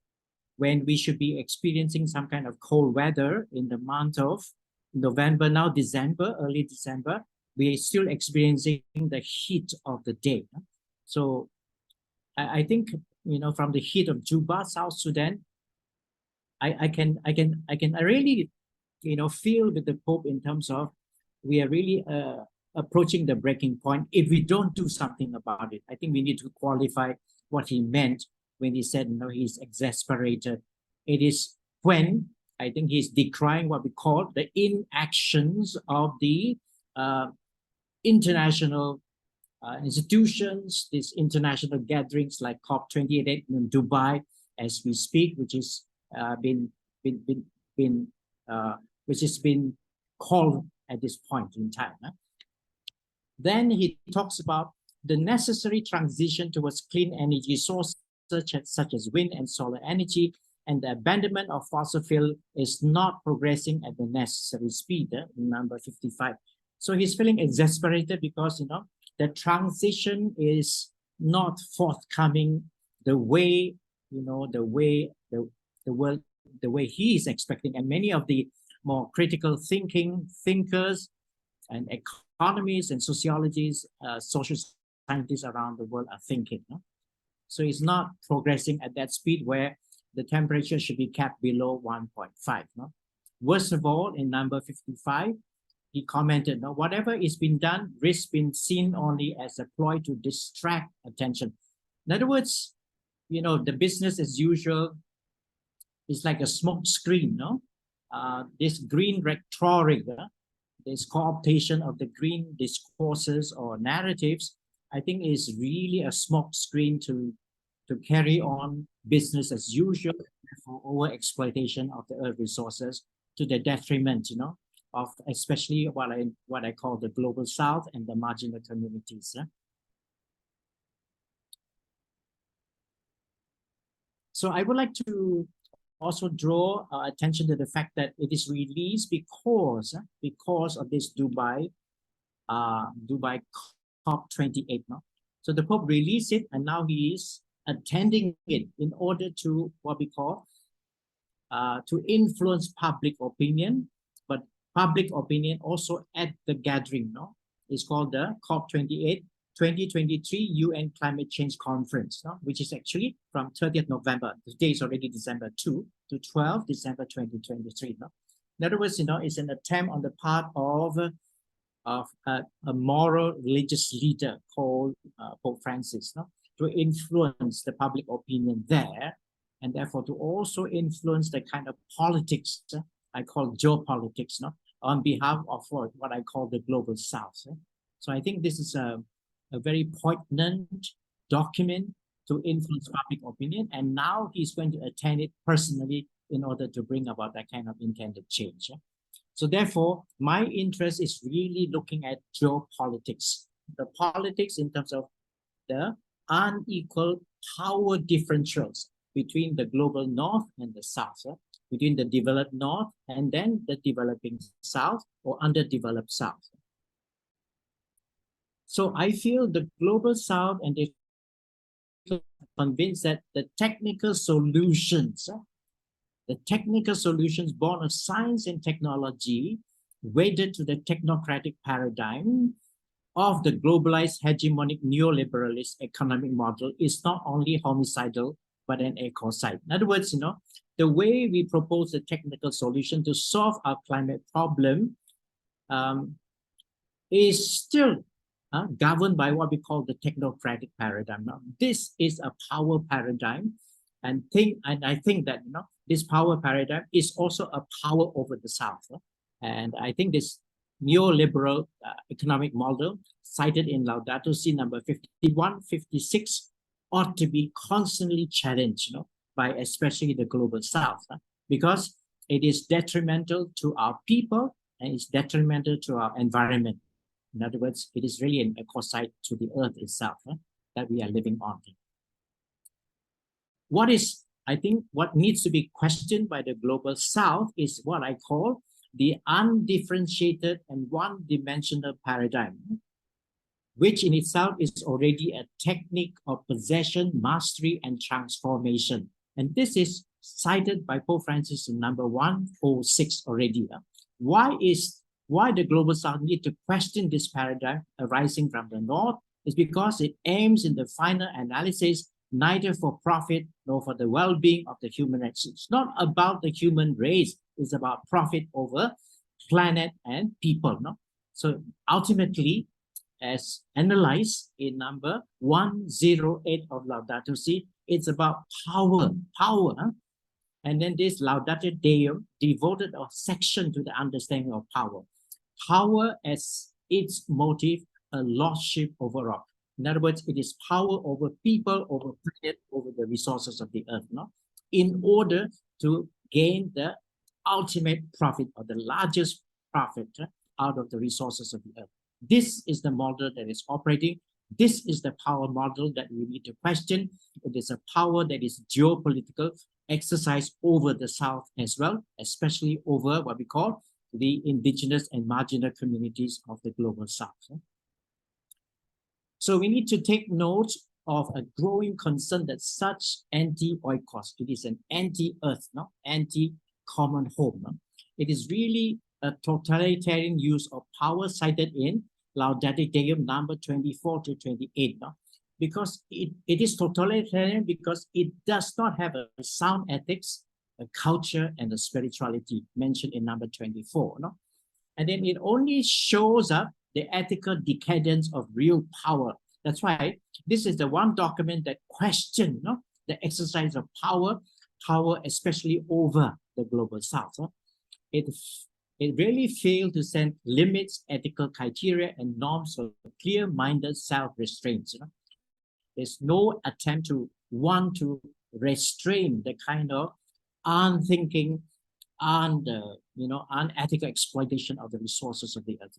when we should be experiencing some kind of cold weather in the month of November, now December, early December. We are still experiencing the heat of the day. So I think, from the heat of Juba, South Sudan, I really, feel with the Pope in terms of we are really approaching the breaking point if we don't do something about it. I think we need to qualify what he meant when he said, he's exasperated. It is when I think he's decrying what we call the inactions of the international institutions, these international gatherings like COP28 in Dubai as we speak, which is which has been called at this point in time. Then he talks about the necessary transition towards clean energy sources such as wind and solar energy, and the abandonment of fossil fuel is not progressing at the necessary speed, number 55. So he's feeling exasperated because, the transition is not forthcoming the way, the way he is expecting. And many of the more critical thinkers and economists and sociologists, social scientists around the world are thinking. No? So it's not progressing at that speed where the temperature should be kept below 1.5. No? Worst of all, in number 55, he commented, no, whatever is being done risks being seen only as a ploy to distract attention. In other words, you know, the business as usual is like a smoke screen, no? This green rhetoric, this co-optation of the green discourses or narratives, I think is really a smoke screen to carry on business as usual for over-exploitation of the earth resources to the detriment, you know, of especially what I call the global south and the marginal communities. Yeah? So I would like to also draw attention to the fact that it is released because of this Dubai COP28. No? So the Pope released it, and now he is attending it in order to what we call to influence public opinion, but public opinion also at the gathering. No, it's called the COP28 2023 UN Climate Change Conference, no? Which is actually from 30th November. Today is already December 2 to 12 December 2023. No? In other words, you know, it's an attempt on the part of a moral religious leader called Pope Francis, no? To influence the public opinion there, and therefore to also influence the kind of politics I call geopolitics, no? On behalf of what I call the global south. So I think this is a very poignant document to influence public opinion, and now he's going to attend it personally in order to bring about that kind of intended change. So therefore, my interest is really looking at geopolitics, the politics in terms of the unequal power differentials between the global north and the south, between the developed north and then the developing south or underdeveloped south. So I feel the global south and they are convinced that the technical solutions born of science and technology, wedded to the technocratic paradigm of the globalized hegemonic neoliberalist economic model, is not only homicidal, but an ecocide. In other words, you know, the way we propose a technical solution to solve our climate problem is still governed by what we call the technocratic paradigm. Now, this is a power paradigm, and I think that, you know, this power paradigm is also a power over the South. And I think this neoliberal economic model cited in Laudato Si number 51, 56 ought to be constantly challenged, you know, by especially the global South, because it is detrimental to our people and it's detrimental to our environment. In other words, it is really an ecocide to the earth itself that we are living on. I think what needs to be questioned by the global South is what I call the undifferentiated and one-dimensional paradigm, which in itself is already a technique of possession, mastery, and transformation. And this is cited by Pope Francis in number 106 already. Why the global South need to question this paradigm arising from the North is because it aims in the final analysis neither for profit nor for the well-being of the human race. It's not about the human race, it's about profit over planet and people. No? So ultimately, as analyzed in number 108 of Laudato Si, it's about power. And then this Laudato Deum devoted a section to the understanding of power. Power as its motive, a lordship over all. In other words, it is power over people, over planet, over the resources of the earth, no? In order to gain the ultimate profit or the largest profit out of the resources of the earth. This is the model that is operating. This is the power model that we need to question. It is a power that is geopolitical, exercised over the South as well, especially over what we call the indigenous and marginal communities of the global South. So we need to take note of a growing concern that such anti-oikos, it is an anti-earth, no? Anti-common home. No? It is really a totalitarian use of power cited in Laudato Deum number 24 to 28, no? Because it is totalitarian because it does not have a sound ethics, a culture, and a spirituality mentioned in number 24, no? And then it only shows up the ethical decadence of real power. That's why this is the one document that questions, no, the exercise of power especially over the global south. No? It really failed to set limits, ethical criteria, and norms for clear-minded self-restraints. You know? There's no attempt to want to restrain the kind of unthinking, unethical exploitation of the resources of the earth.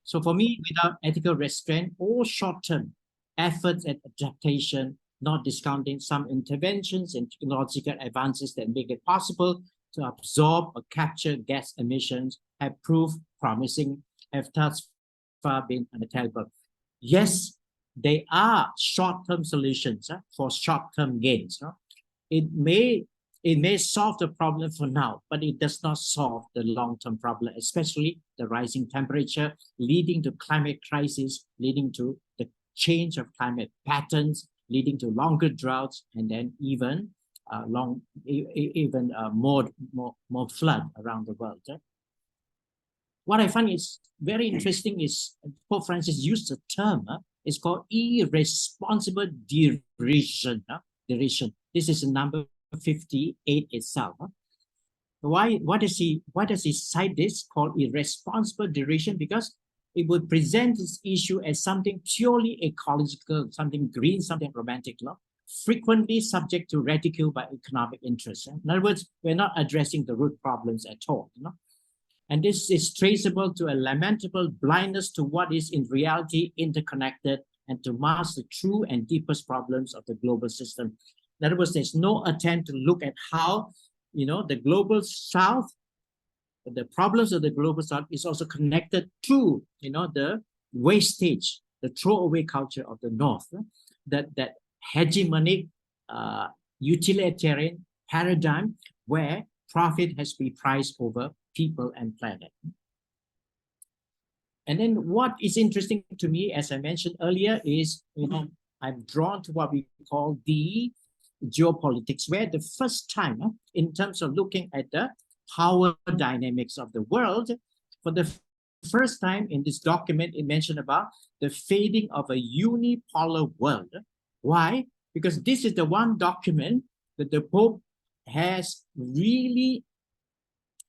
So for me, without ethical restraint, all short-term efforts at adaptation, not discounting some interventions and technological advances that make it possible to absorb or capture gas emissions, have proved promising, have thus far been unattainable. Yes, they are short-term solutions for short-term gains. No? It may solve the problem for now, but it does not solve the long-term problem, especially the rising temperature, leading to climate crisis, leading to the change of climate patterns, leading to longer droughts, and then even more flood around the world. What I find is very interesting is Pope Francis used a term. It's called irresponsible derision. Derision. This is number 58 itself. Why does he cite this called irresponsible derision? Because it would present this issue as something purely ecological, something green, something romantic, no? Frequently subject to ridicule by economic interests. In other words, we're not addressing the root problems at all. No? And this is traceable to a lamentable blindness to what is in reality interconnected and to mask the true and deepest problems of the global system. In other words, there's no attempt to look at how, the global south, the problems of the global south is also connected to, the wastage, the throwaway culture of the north, that hegemonic utilitarian paradigm where profit has been priced over people and planet. And then what is interesting to me, as I mentioned earlier, is, I'm drawn to what we call the geopolitics, where the first time, in terms of looking at the power dynamics of the world, for the first time in this document, it mentioned about the fading of a unipolar world. Why? Because this is the one document that the Pope has really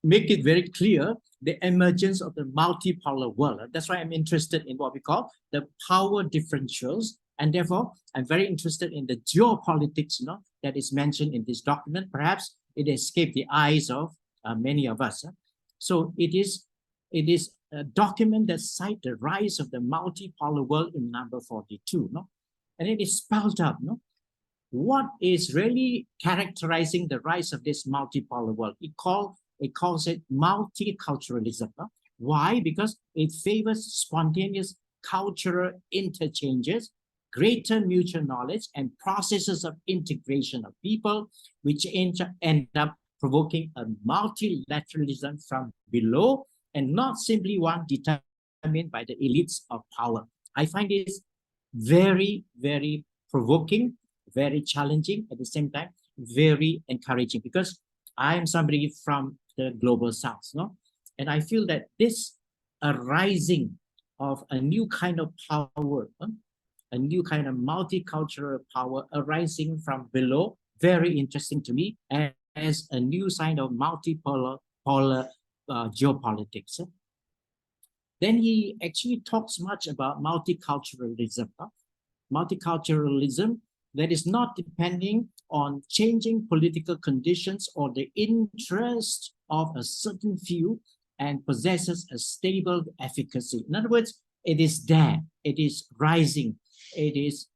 make it very clear the emergence of the multipolar world. That's why I'm interested in what we call the power differentials. And therefore, I'm very interested in the geopolitics that is mentioned in this document. Perhaps it escaped the eyes of many of us. So it is a document that cites the rise of the multipolar world in number 42. And it is spelled out what is really characterizing the rise of this multipolar world. It calls it multiculturalism. Why? Because it favors spontaneous cultural interchanges, greater mutual knowledge, and processes of integration of people, which end up provoking a multilateralism from below, and not simply one determined by the elites of power. I find this very, very provoking, very challenging, at the same time, very encouraging, because I am somebody from the global south, and I feel that this arising of a new kind of power, a new kind of multicultural power arising from below, very interesting to me as a new sign of multipolar geopolitics. Then he actually talks much about multiculturalism. Multiculturalism that is not depending on changing political conditions or the interest of a certain few, and possesses a stable efficacy. In other words, it is there, it is rising, it is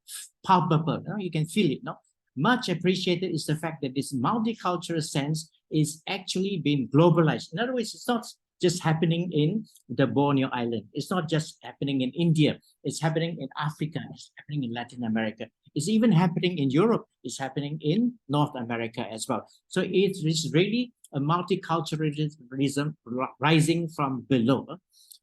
palpable. You can feel it. Much appreciated is the fact that this multicultural sense is actually being globalized. In other words, it's not just happening in the Borneo Island. It's not just happening in India. It's happening in Africa. It's happening in Latin America. It's even happening in Europe. It's happening in North America as well. So it is really a multiculturalism rising from below.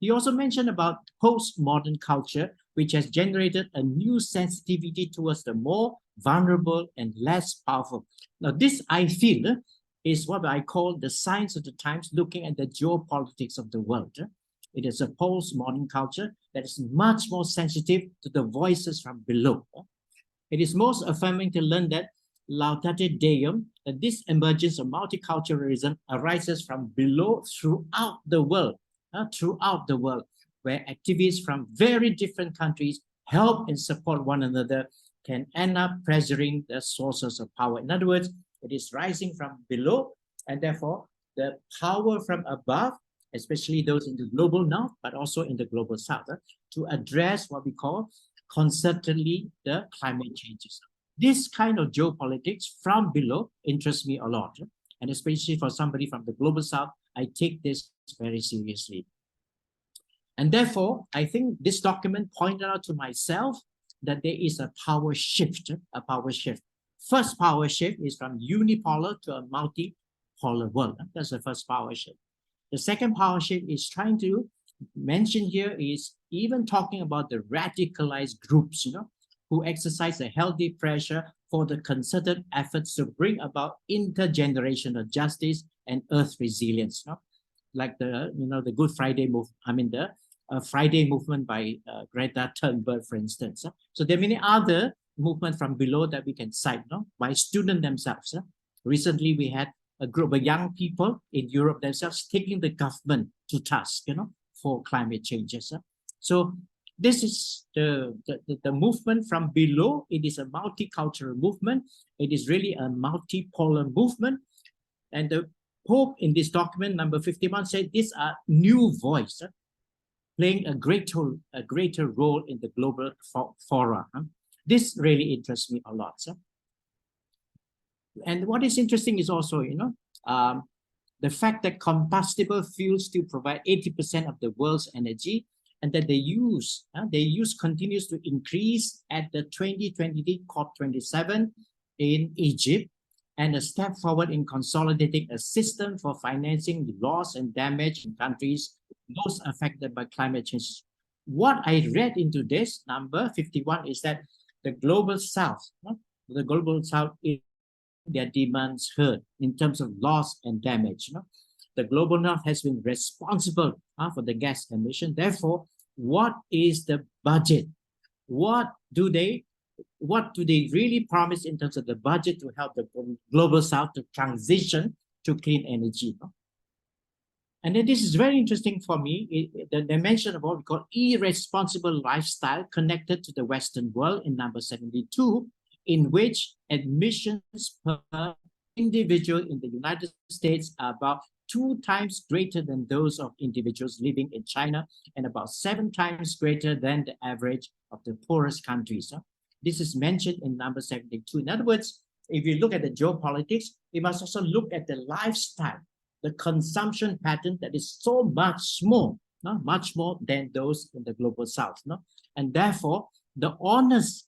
He also mentioned about postmodern culture, which has generated a new sensitivity towards the more vulnerable and less powerful. Now, this I feel is what I call the signs of the times, looking at the geopolitics of the world. It is a postmodern culture that is much more sensitive to the voices from below. It is most affirming to learn that Laudato Deum, that this emergence of multiculturalism arises from below throughout the world, where activists from very different countries help and support one another, can end up pressuring the sources of power. In other words, it is rising from below, and therefore the power from above, especially those in the global north, but also in the global south, to address what we call concertedly the climate changes. This kind of geopolitics from below interests me a lot. And especially for somebody from the global south, I take this very seriously. And therefore, I think this document pointed out to myself that there is a power shift, First power shift is from unipolar to a multipolar world. That's the first power shift. The second power shift is trying to mention here is even talking about the radicalized groups, who exercise a healthy pressure for the concerted efforts to bring about intergenerational justice and earth resilience, like the Good Friday movement, the Friday movement by Greta Thunberg, for instance. So there are many other movements from below that we can cite, by students themselves. Recently, we had a group of young people in Europe themselves taking the government to task, for climate changes. So this is the movement from below. It is a multicultural movement. It is really a multipolar movement. And the Pope in this document, number 51, said these are new voice, playing a greater role in the global fora. This really interests me a lot. And what is interesting is also, the fact that combustible fuels still provide 80% of the world's energy, and that their use continues to increase at the 2023 COP27 in Egypt, and a step forward in consolidating a system for financing the loss and damage in countries most affected by climate change. What I read into this number 51 is that the global south, their demands heard in terms of loss and damage. The global north has been responsible for the gas emission. Therefore, what is the budget? What do they really promise in terms of the budget to help the global south to transition to clean energy? And then this is very interesting for me, the dimension of what we call irresponsible lifestyle connected to the Western world in number 72, in which emissions per individual in the United States are about 2 times greater than those of individuals living in China, and about 7 times greater than the average of the poorest countries. This is mentioned in number 72. In other words, if you look at the geopolitics, we must also look at the lifestyle, the consumption pattern that is so much more than those in the global south. And therefore, the honors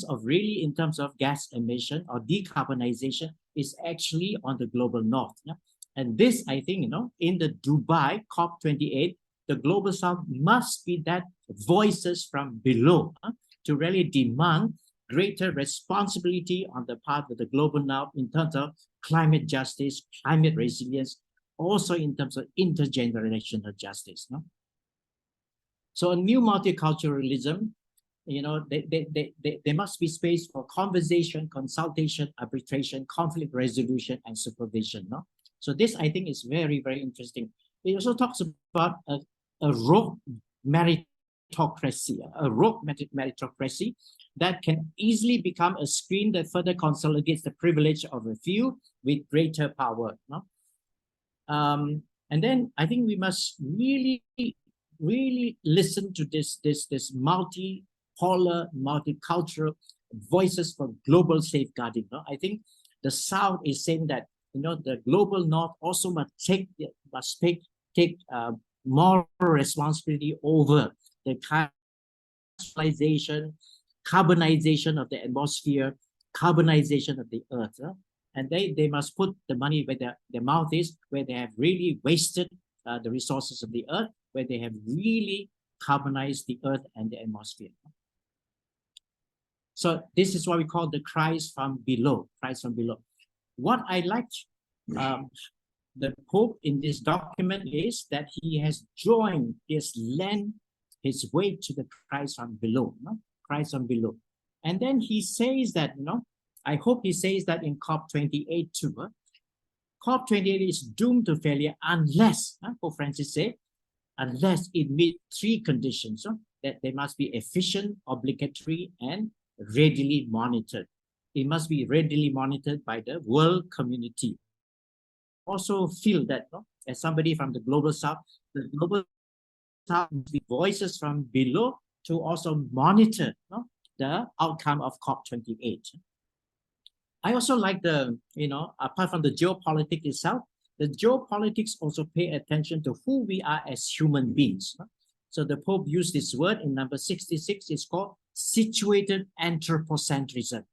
of really in terms of gas emission or decarbonization is actually on the global north. And this, I think, in the Dubai COP28, the global south must be that voices from below to really demand greater responsibility on the part of the global north in terms of climate justice, climate resilience, also in terms of intergenerational justice. So a new multiculturalism, there must be space for conversation, consultation, arbitration, conflict resolution, and supervision. So this, I think, is very, very interesting. It also talks about a rogue meritocracy, that can easily become a screen that further consolidates the privilege of a few with greater power. And then I think we must really, really listen to this multipolar, multicultural voices for global safeguarding. I think the South is saying that the global North also must take moral responsibility over the carbonization of the atmosphere, carbonization of the earth. and they must put the money where their mouth is, where they have really wasted the resources of the earth, where they have really carbonized the earth and the atmosphere. So this is what we call the cries from below, cries from below. What I liked the Pope in this document is that he has joined his lend his weight to the cries from below, cries from below. And then he says that, I hope he says that in COP28 too. COP28 is doomed to failure unless, Pope Francis said, unless it meets three conditions, that they must be efficient, obligatory, and readily monitored. It must be readily monitored by the world community. Also feel that, as somebody from the Global South, the Global South must be voices from below to also monitor the outcome of COP28. I also like the, apart from the geopolitics itself, the geopolitics also pay attention to who we are as human beings. So the Pope used this word in number 66, it's called situated anthropocentrism.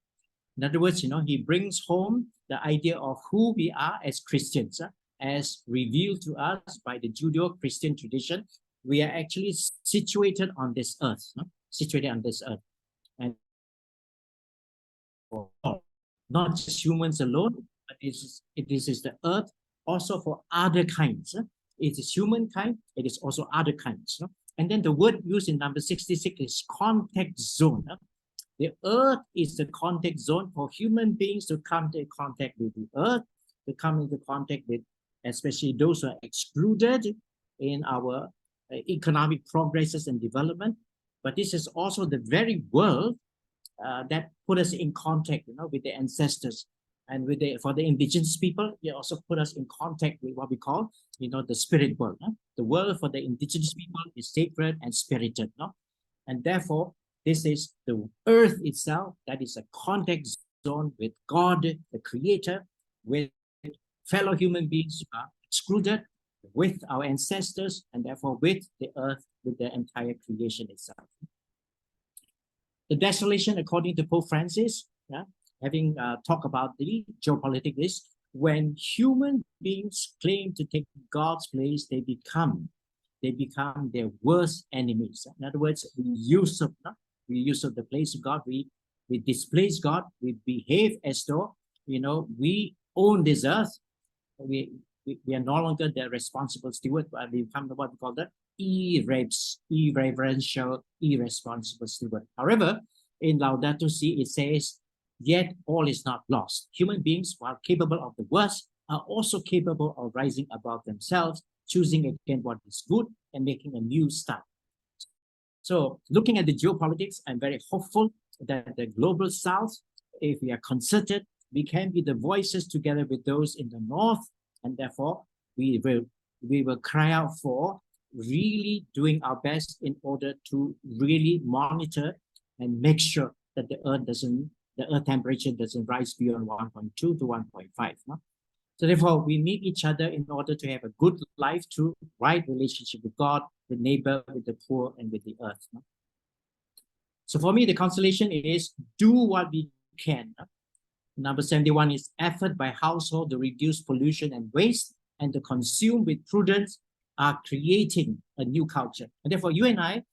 In other words, he brings home the idea of who we are as Christians, as revealed to us by the Judeo-Christian tradition. We are actually situated on this earth, situated on this earth. And not just humans alone, but it is the earth also for other kinds. It is humankind, it is also other kinds. And then the word used in number 66 is contact zone. The earth is the contact zone for human beings to come into contact with the earth, to come into contact with especially those who are excluded in our economic progresses and development. But this is also the very world that put us in contact, with the ancestors, and with for the indigenous people, it also put us in contact with what we call, the spirit world. The world for the indigenous people is sacred and spirited, and therefore this is the earth itself that is a contact zone with God, the Creator, with fellow human beings who are excluded, with our ancestors, and therefore with the earth, with the entire creation itself. The desolation, according to Pope Francis, having talked about the geopolitics, is when human beings claim to take God's place, they become their worst enemies. In other words, we usurp the place of God, we displace God, we behave as though, we own this earth, we are no longer the responsible steward, but we become what we call the irreverential, irresponsible steward. However, in Laudato Si, it says, yet all is not lost. Human beings, while capable of the worst, are also capable of rising above themselves, choosing again what is good and making a new start. So looking at the geopolitics, I'm very hopeful that the global south, if we are concerted, we can be the voices together with those in the north, and therefore we will cry out for really doing our best in order to really monitor and make sure that the earth temperature doesn't rise beyond 1.2 to 1.5. So therefore, we need each other in order to have a good life through right relationship with God, with neighbor, with the poor, and with the earth. So for me, the consolation is do what we can. Number 71 is effort by household to reduce pollution and waste and to consume with prudence are creating a new culture. And therefore, you and I,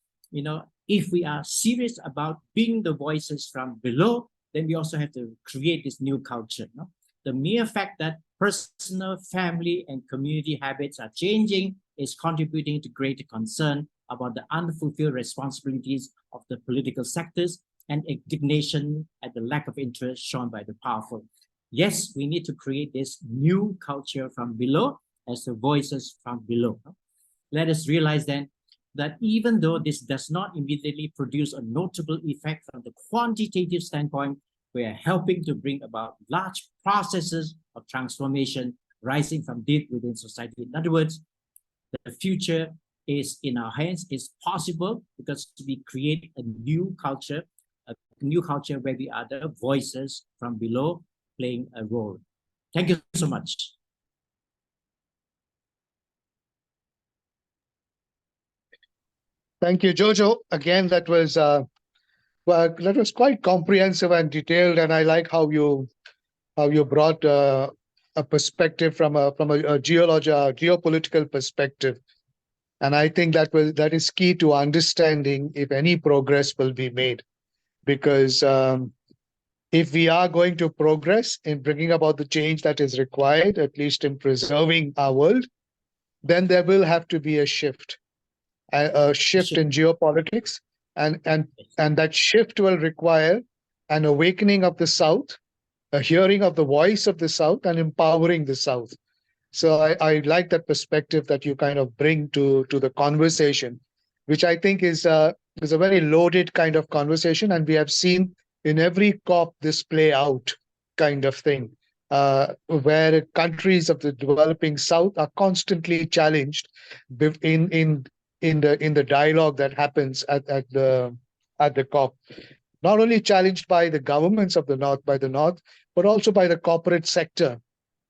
if we are serious about being the voices from below, then we also have to create this new culture. The mere fact that personal, family, and community habits are changing is contributing to greater concern about the unfulfilled responsibilities of the political sectors and indignation at the lack of interest shown by the powerful. Yes, we need to create this new culture from below as the voices from below. Let us realize then that even though this does not immediately produce a notable effect from the quantitative standpoint, we are helping to bring about large processes of transformation rising from deep within society. In other words, the future is in our hands, is possible because we create a new culture where we are the voices from below playing a role. Thank you so much. Thank you, Jojo. Again, that was quite comprehensive and detailed, and I like how you how you brought a perspective from a geopolitical perspective. And I think that is key to understanding if any progress will be made. Because if we are going to progress in bringing about the change that is required, at least in preserving our world, then there will have to be a shift in geopolitics. And that shift will require an awakening of the South, a hearing of the voice of the South, and empowering the South. So I like that perspective that you kind of bring to the conversation, which I think is a very loaded kind of conversation. And we have seen in every COP this play out kind of thing, where countries of the developing South are constantly challenged in the dialogue that happens at the COP. Not only challenged by the governments of the North, but also by the corporate sector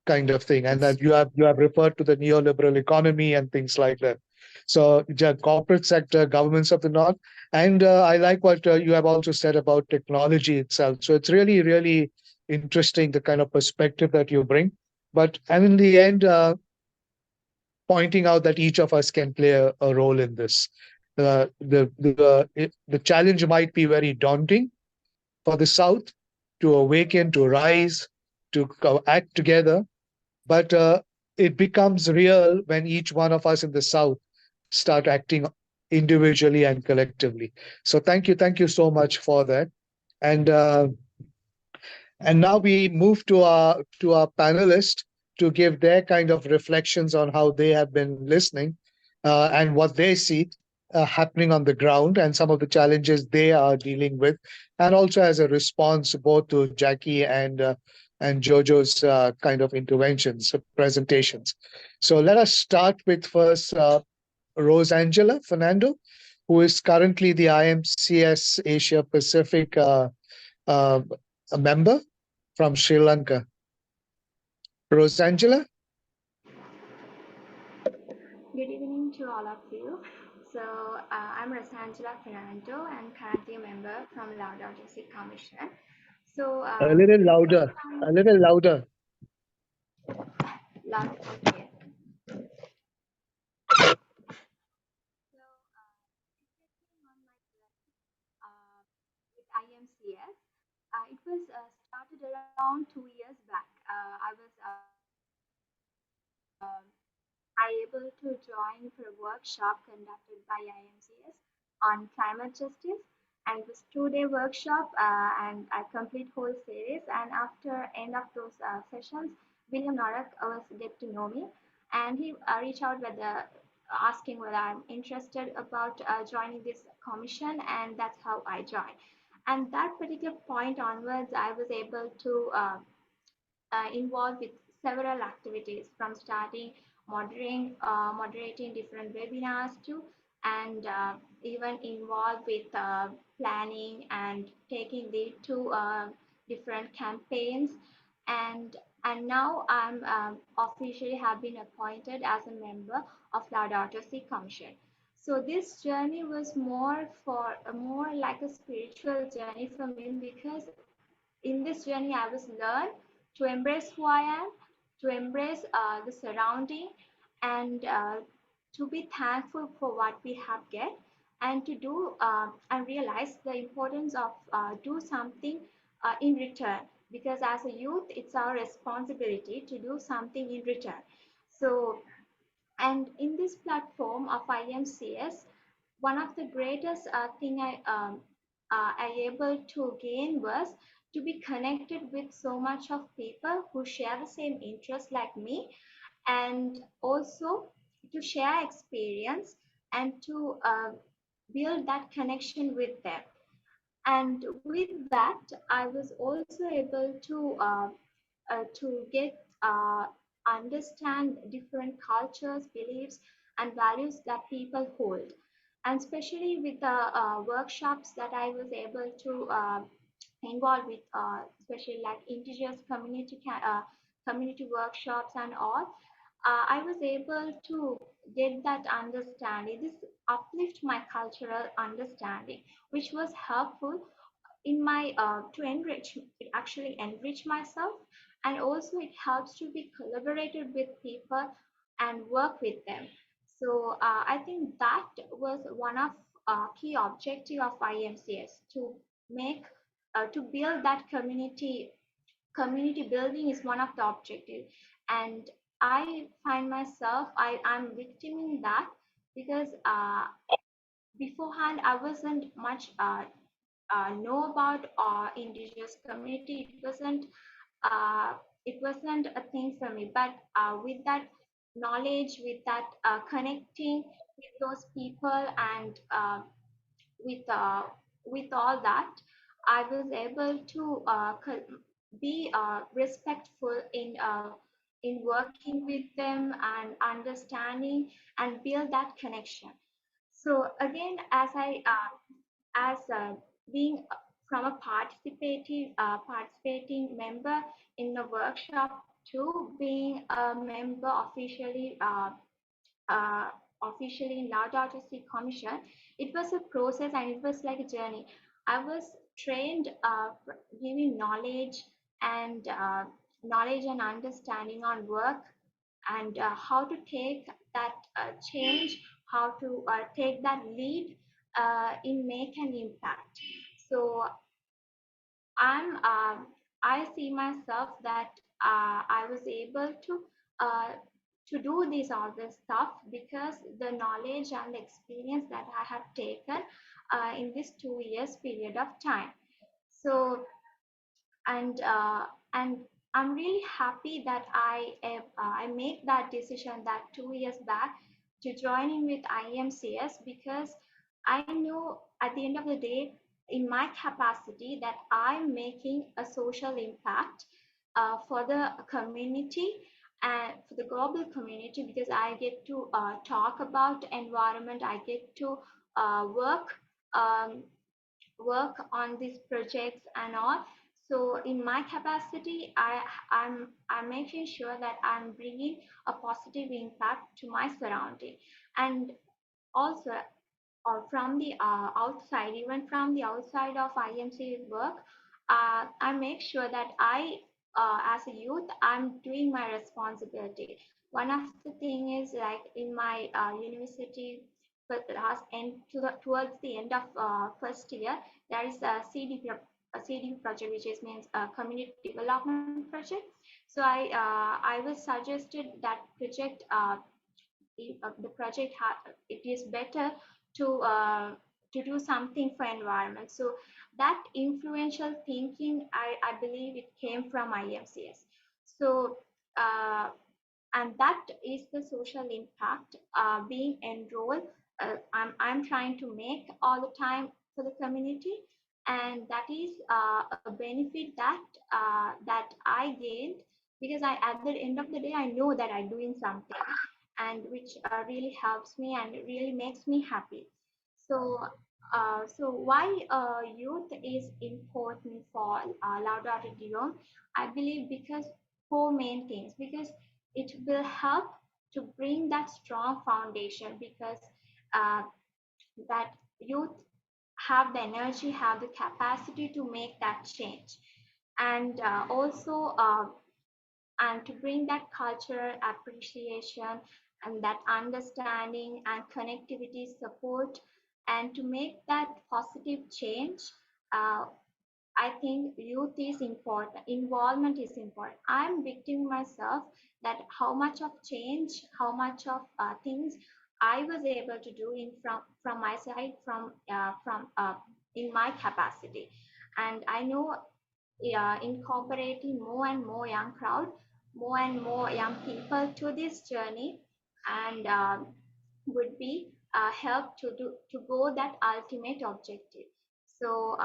kind of thing. And that you have referred to the neoliberal economy and things like that. So the corporate sector, governments of the North, and I like what you have also said about technology itself. So it's really, really interesting, the kind of perspective that you bring. But and in the end, pointing out that each of us can play a role in this. The challenge might be very daunting for the South to awaken, to rise, to act together. But it becomes real when each one of us in the South start acting individually and collectively. So thank you so much for that. And now we move to our panelists to give their kind of reflections on how they have been listening and what they see happening on the ground and some of the challenges they are dealing with, and also as a response both to Jacqui and Jojo's kind of interventions, presentations. So let us start with first Rosangela Fernando, who is currently the IMCS Asia Pacific a member from Sri Lanka. Rosangela? Good evening to all of you. So I'm Rosangela Fernando and currently a member from Laudato Commission. So A little louder. A little louder. Loud, okay. So reflecting on my journey with IMCS, it was started around 2 years back. I able to join for a workshop conducted by IMCS on climate justice, and it was 2-day workshop, and I complete whole series. And after end of those sessions, William Norak was get to know me, and he reached out with asking whether I'm interested about joining this commission, and that's how I joined. And that particular point onwards, I was able to involved with several activities, from starting moderating different webinars to, and even involved with planning and taking lead to different campaigns. And now I'm officially have been appointed as a member of Laudato Si Commission. So this journey was more like a spiritual journey for me, because in this journey I was learned to embrace who I am, to embrace the surrounding, and to be thankful for what we have get, and to do and realize the importance of do something in return, because as a youth it's our responsibility to do something in return. So, and in this platform of IMCS, one of the greatest thing I able to gain was to be connected with so much of people who share the same interests like me, and also to share experience and to build that connection with them. And with that, I was also able to get understand different cultures, beliefs, and values that people hold. And especially with the workshops that I was able to involve with, especially like indigenous community workshops and all, I was able to get that understanding. This uplift my cultural understanding, which was helpful in my to enrich, actually enrich myself, and also it helps to be collaborated with people and work with them. So I think that was one of key objective of IMCS, to make to build that community. Community building is one of the objectives, and I find myself I'm victim in that, because beforehand I wasn't much know about indigenous community. It wasn't a thing for me, but with that knowledge, with that connecting with those people, and with with all that, I was able to be respectful in working with them and understanding and build that connection. So again, as I as being from a participating member in the workshop to being a member uh, officially in Laudato Si Commission, it was a process and it was like a journey. I was trained giving knowledge and understanding on work, and how to take that change, how to take that lead in make an impact. So I see myself that I was able uh, to do all this stuff because the knowledge and the experience that I have taken in this 2 years period of time. So and and I'm really happy that I make that decision that 2 years back to join in with IMCS, because I know at the end of the day, in my capacity, that I'm making a social impact for the community and for the global community, because I get to talk about environment, I get to work um, work on these projects and all. So in my capacity, I'm making sure that I'm bringing a positive impact to my surrounding. And also, or from the outside, even from the outside of IMC work, I make sure that as a youth, I'm doing my responsibility. One of the thing is, like in my university, but last end towards the end of first year, there is a CDP project, which is means a community development project. So I was suggested that project. The project it is better to do something for environment. So that influential thinking, I believe it came from IMCS. So and that is the social impact being enrolled. I'm trying to make all the time for the community, and that is a benefit that I gained, because at the end of the day, I know that I'm doing something, and which really helps me and it really makes me happy. So, so why youth is important for Laudato Deum? I believe because four main things. Because it will help to bring that strong foundation, because uh, that youth have the energy, have the capacity to make that change, and also and to bring that cultural appreciation and that understanding and connectivity support, and to make that positive change. uh, I think youth is important, involvement is important. I'm victim myself that how much of change, how much of things I was able to do from my side, from in my capacity. And I know, yeah, incorporating more and more young crowd, more and more young people to this journey, and would be help to go that ultimate objective. So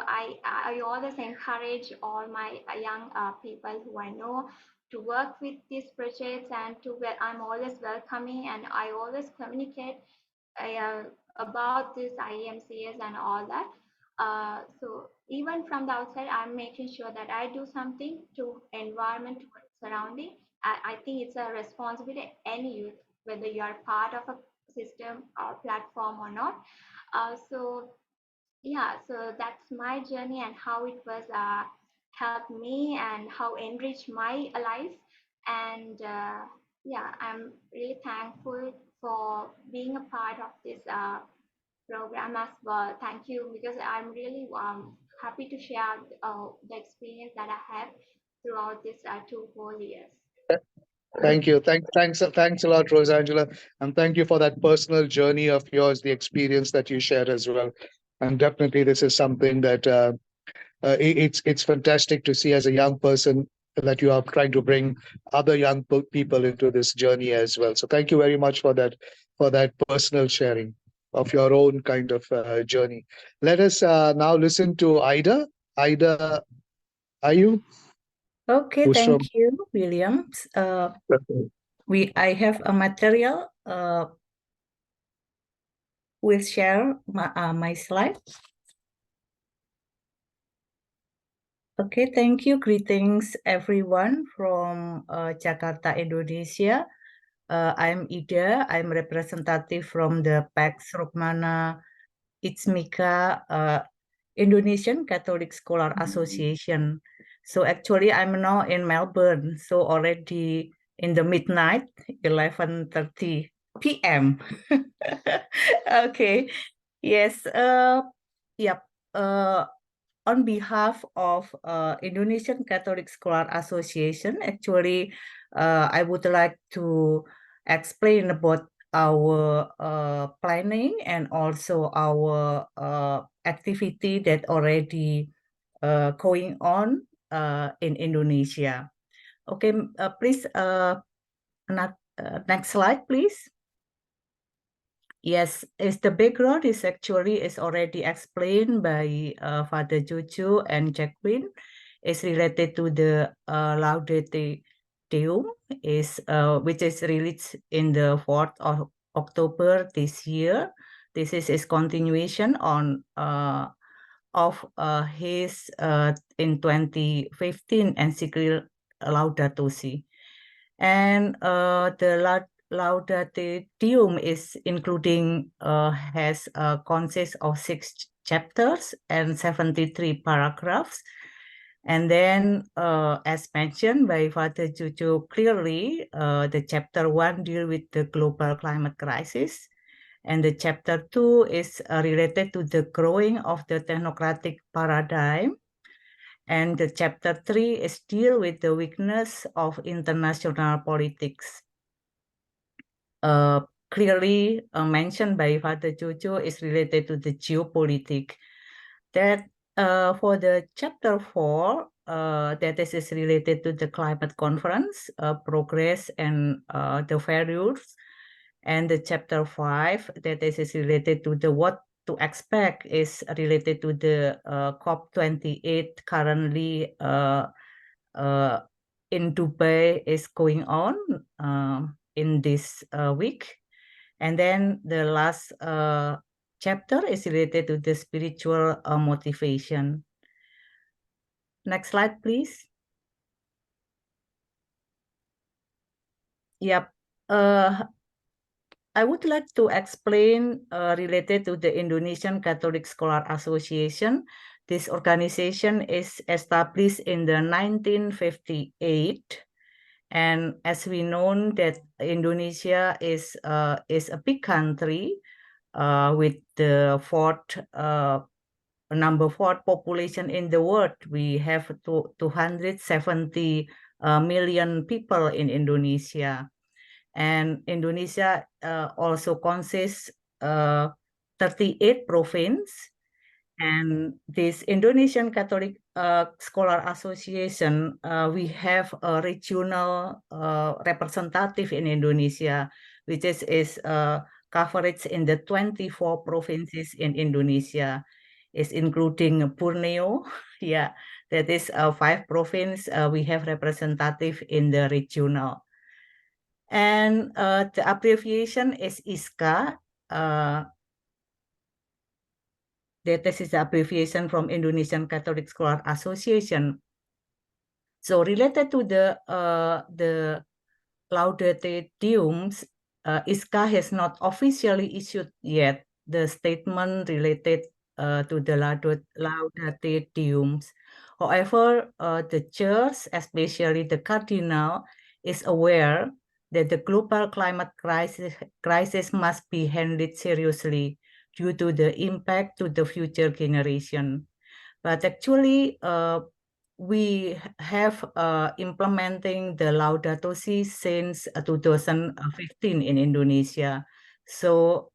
I always encourage all my young people who I know to work with these projects, and I'm always welcoming, and I always communicate uh, about this IMCS and all that. So even from the outside, I'm making sure that I do something to environment, to surrounding. I think it's a responsibility any youth, whether you are part of a system or platform or not. So yeah, so that's my journey and how it was helped me and how enriched my life. And yeah, I'm really thankful for being a part of this program as well. Thank you, because I'm really happy to share the experience that I have throughout these 2 whole years. Thank you. Thanks a lot, Rosangela. And thank you for that personal journey of yours, the experience that you shared as well. And definitely this is something that it's fantastic to see as a young person that you are trying to bring other young people into this journey as well. So thank you very much for that personal sharing of your own kind of journey. Let us now listen to Ida. Ida, are you? Okay, Who's thank from- you, Williams. I have a material. Will share my slide. Okay, thank you. Greetings, everyone from Jakarta, Indonesia. I'm Ida. I'm representative from the PAX Romana ICMICA Indonesian Catholic Scholar Association. So actually, I'm now in Melbourne. So already in the midnight, 11:30 p.m. Okay. Yes. Yep. On behalf of Indonesian Catholic Scholar Association, actually, I would like to explain about our planning and also our activity that already going on in Indonesia. Okay, please, next slide, please. Yes, the background is already explained by Father Jojo and Jacqui. It's related to the Laudato Deum, which is released in the 4th of October this year. This is his continuation on of his in 2015 encyclical Laudato Si. And the Laudate Deum is including consists of 6 chapters and 73 paragraphs. And then, as mentioned by Father Jojo clearly, the chapter 1 deal with the global climate crisis, and the chapter 2 is related to the growing of the technocratic paradigm. And the chapter 3 is deal with the weakness of international politics. Clearly mentioned by Father Jojo is related to the geopolitics. That for the chapter 4, that is related to the climate conference, progress and the values. And the chapter 5, that is related to the what to expect, is related to the COP28 currently in Dubai is going on in this week. And then the last chapter is related to the spiritual motivation. Next slide, please. Yep. I would like to explain related to the Indonesian Catholic Scholar Association. This organization is established in the 1958. And as we know that Indonesia is a big country with the number 4 population in the world. We have 270 million people in Indonesia. And Indonesia also consists 38 provinces. And this Indonesian Catholic Scholar Association, we have a regional representative in Indonesia, which is coverage in the 24 provinces in Indonesia. Is including Borneo, yeah, that is 5 provinces. We have representative in the regional. And the abbreviation is ISKA. That is the abbreviation from Indonesian Catholic Scholar Association. So related to the Laudate Deum, ISKA has not officially issued yet the statement related to the Laudate Deum. However, the church, especially the cardinal, is aware that the global climate crisis must be handled seriously due to the impact to the future generation. But actually, we have implementing the Laudato Si since 2015 in Indonesia. So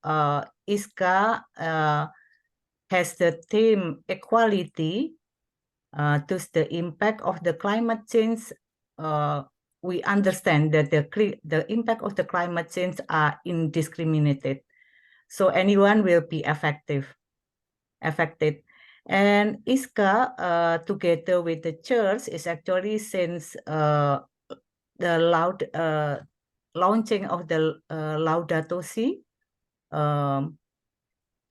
ISKA has the theme equality. To the impact of the climate change, we understand that the impact of the climate change are indiscriminated. So anyone will be affected. And ISKA, together with the church, is actually since the launching of the Laudato Si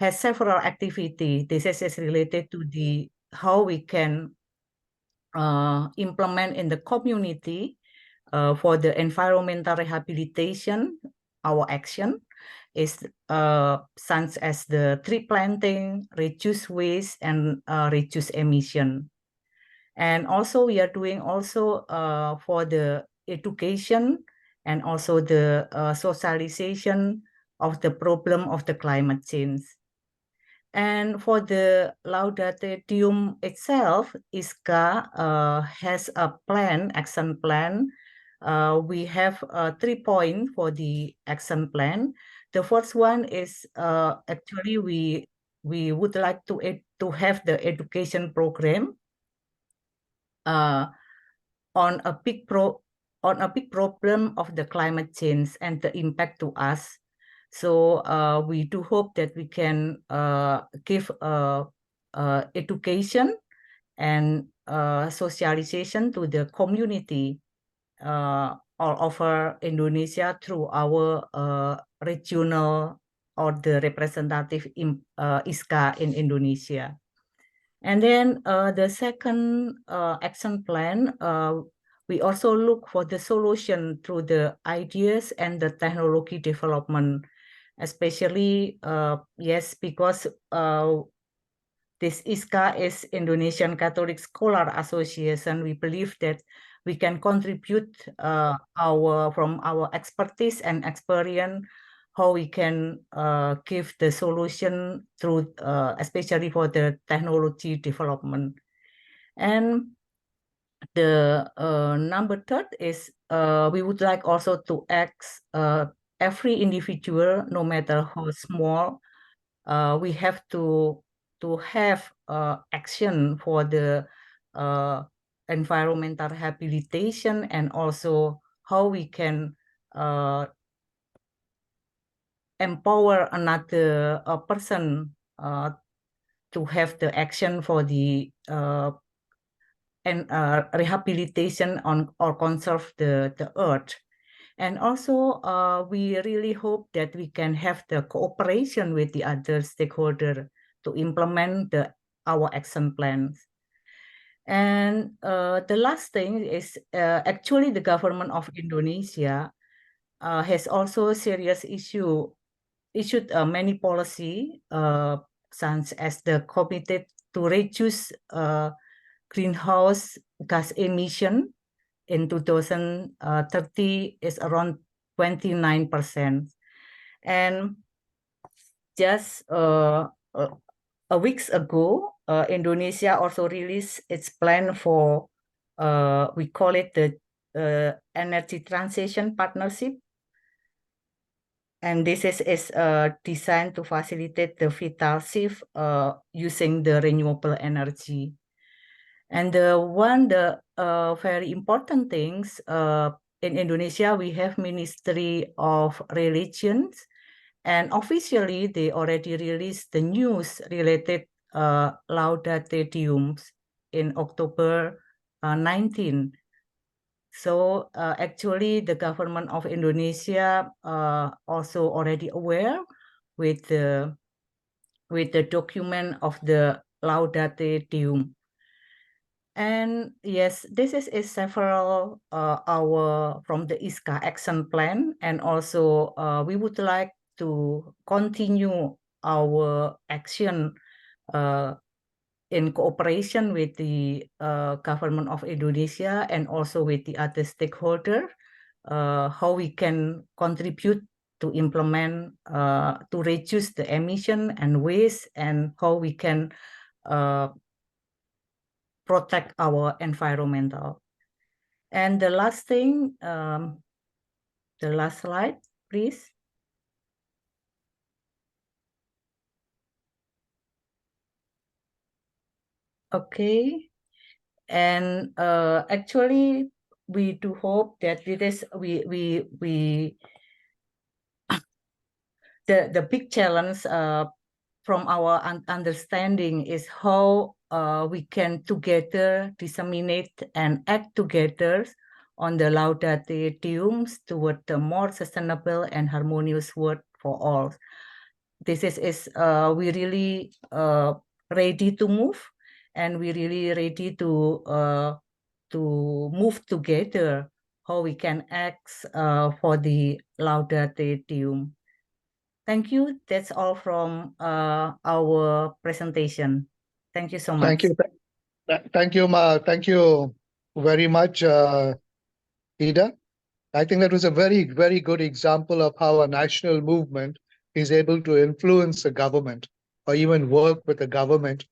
has several activities. This is related to the how we can implement in the community for the environmental rehabilitation. Our action is such as the tree planting, reduce waste, and reduce emission. And also we are doing also for the education and also the socialization of the problem of the climate change. And for the Laudato Deum itself, ISKA has a action plan. We have 3 points for the action plan. The first one is actually we would like to have the education program on a big problem of the climate change and the impact to us. So we do hope that we can give education and socialization to the community all over Indonesia through our regional or the representative ISKA in Indonesia. And then the second action plan, we also look for the solution through the ideas and the technology development, especially, yes, because this ISKA is Indonesian Catholic Scholar Association. We believe that we can contribute from our expertise and experience how we can give the solution through, especially for the technology development. And the number third is we would like also to ask every individual, no matter how small, we have to have action for the environmental rehabilitation and also how we can empower another person to have the action for the rehabilitation on or conserve the earth. And also we really hope that we can have the cooperation with the other stakeholders to implement our action plans. And the last thing is actually the government of Indonesia has also serious issued many policy such as the committed to reduce greenhouse gas emission in 2030 is around 29%. And just a weeks ago, Indonesia also released its plan for, we call it the Energy Transition Partnership. And this is designed to facilitate the vital shift using the renewable energy. And the very important things in Indonesia, we have Ministry of Religions, and officially they already released the news related Laudato Deum in October 19. So actually the government of Indonesia also already aware with the document of the Laudato Deum. And yes, this is several from the ISKA action plan, and also we would like to continue our action in cooperation with the government of Indonesia and also with the other stakeholder, how we can contribute to implement, to reduce the emission and waste, and how we can protect our environmental. And the last thing, the last slide, please. Okay, and actually, we do hope that it is the big challenge from our understanding is how we can together disseminate and act together on the Laudato Deums toward the more sustainable and harmonious world for all. This is we really ready to move, and we really ready to move together how we can act for the Laudato Deum. Thank you. That's all from our presentation. Thank you so much. Thank you. Thank you, Ma. Thank you very much, Ida. I think that was a very, very good example of how a national movement is able to influence the government or even work with the government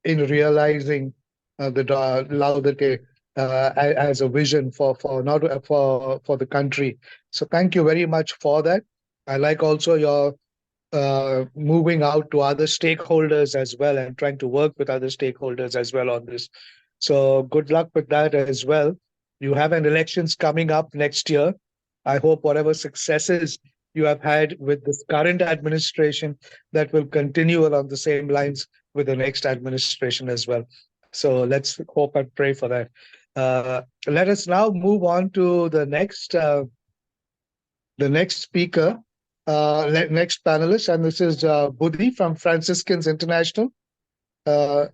in realizing the Laudato as a vision for the country. So thank you very much for that. I like also your moving out to other stakeholders as well and trying to work with other stakeholders as well on this. So good luck with that as well. You have an elections coming up next year. I hope whatever successes you have had with this current administration, that will continue along the same lines with the next administration as well. So let's hope and pray for that. Let us now move on to the next speaker, next panelist, and this is Budi from Franciscans International. And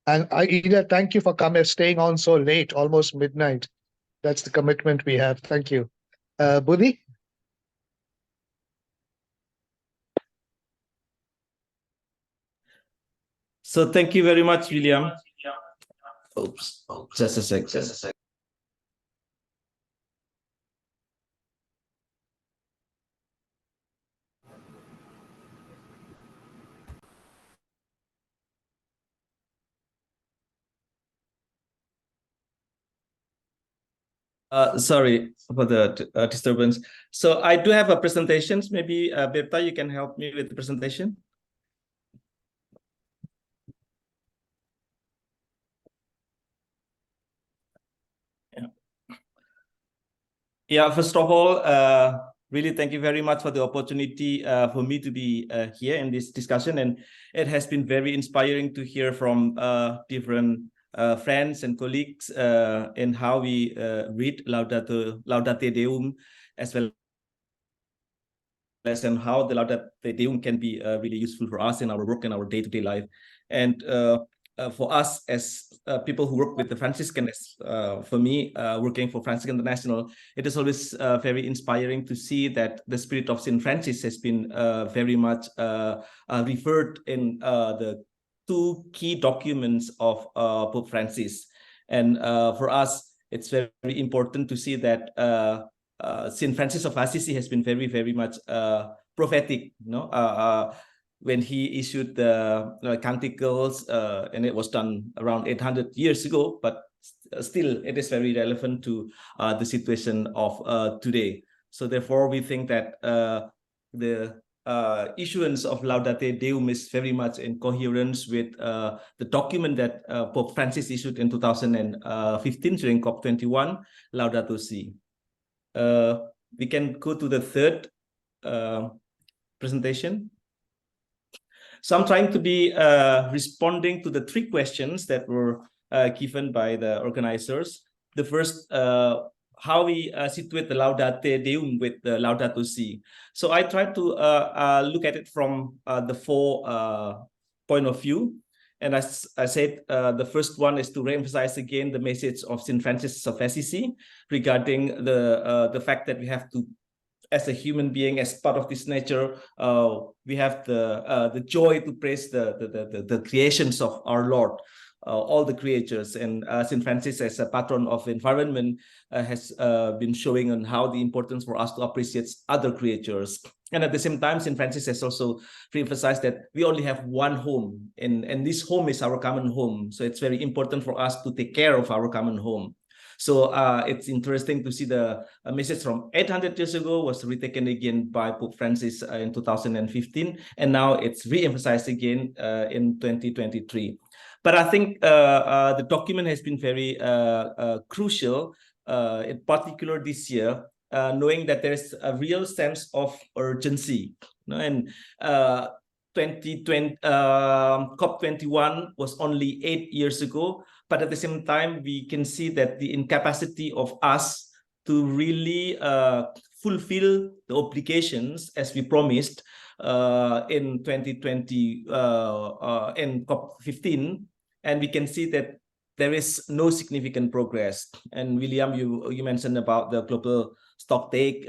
Ida, thank you for staying on so late, almost midnight. That's the commitment we have. Thank you. Budi? So thank you very much, William. Oops, just a sec. Sorry for the disturbance. So I do have a presentation. Maybe Berta, you can help me with the presentation. Yeah, first of all, really thank you very much for the opportunity for me to be here in this discussion. And it has been very inspiring to hear from different friends and colleagues in how we read Laudate Deum, as well as how the Laudate Deum can be really useful for us in our work and our day-to-day life. And for us as people who work with the Franciscans, for me, working for Franciscan International, it is always very inspiring to see that the spirit of St. Francis has been very much referred in the two key documents of Pope Francis. And for us, it's very important to see that St. Francis of Assisi has been very, very much prophetic, when he issued the canticles, and it was done around 800 years ago, but still it is very relevant to the situation of today. So therefore, we think that the issuance of Laudate Deum is very much in coherence with the document that Pope Francis issued in 2015 during COP21, Laudato Si. We can go to the third presentation. So I'm trying to be responding to the three questions that were given by the organizers. The first, how we situate the Laudate Deum with the Laudato Si. So I tried to look at it from the four point of view. And as I said, the first one is to re-emphasize again the message of St. Francis of Assisi regarding the fact that we have to, as a human being, as part of this nature, we have the joy to praise the creations of our Lord. all the creatures. And St. Francis, as a patron of environment, has been showing on how the importance for us to appreciate other creatures. And at the same time, St. Francis has also re-emphasized that we only have one home, and this home is our common home. So it's very important for us to take care of our common home. So it's interesting to see the message from 800 years ago was retaken again by Pope Francis in 2015, and now it's re-emphasized again in 2023. But I think the document has been very crucial, in particular this year, knowing that there's a real sense of urgency. And 2020 COP21 was only 8 years ago, but at the same time, we can see that the incapacity of us to really fulfill the obligations as we promised in 2020 in COP15, and we can see that there is no significant progress. And William, you mentioned about the global stock take.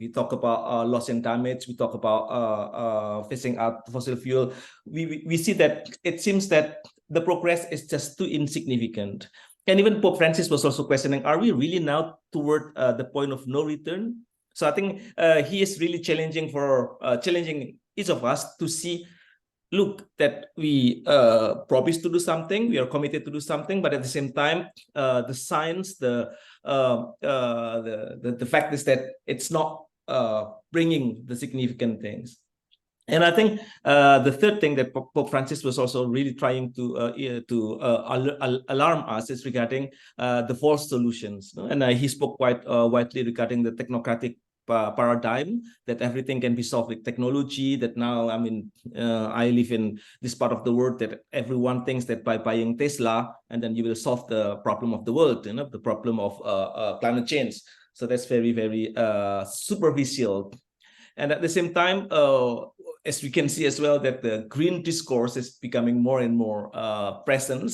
We talk about loss and damage. We talk about phasing out fossil fuel. We see that it seems that the progress is just too insignificant. And even Pope Francis was also questioning, are we really now toward the point of no return? So I think he is really challenging each of us to see, look, that we promised to do something, we are committed to do something, but at the same time, the science, the fact is that it's not bringing the significant things. And I think the third thing that Pope Francis was also really trying to alarm us is regarding the false solutions. And he spoke quite widely regarding the technocratic paradigm, that everything can be solved with technology, that now, I mean, I live in this part of the world that everyone thinks that by buying Tesla, and then you will solve the problem of the world, the problem of climate change. So that's very, very superficial. And at the same time, as we can see as well, that the green discourse is becoming more and more present,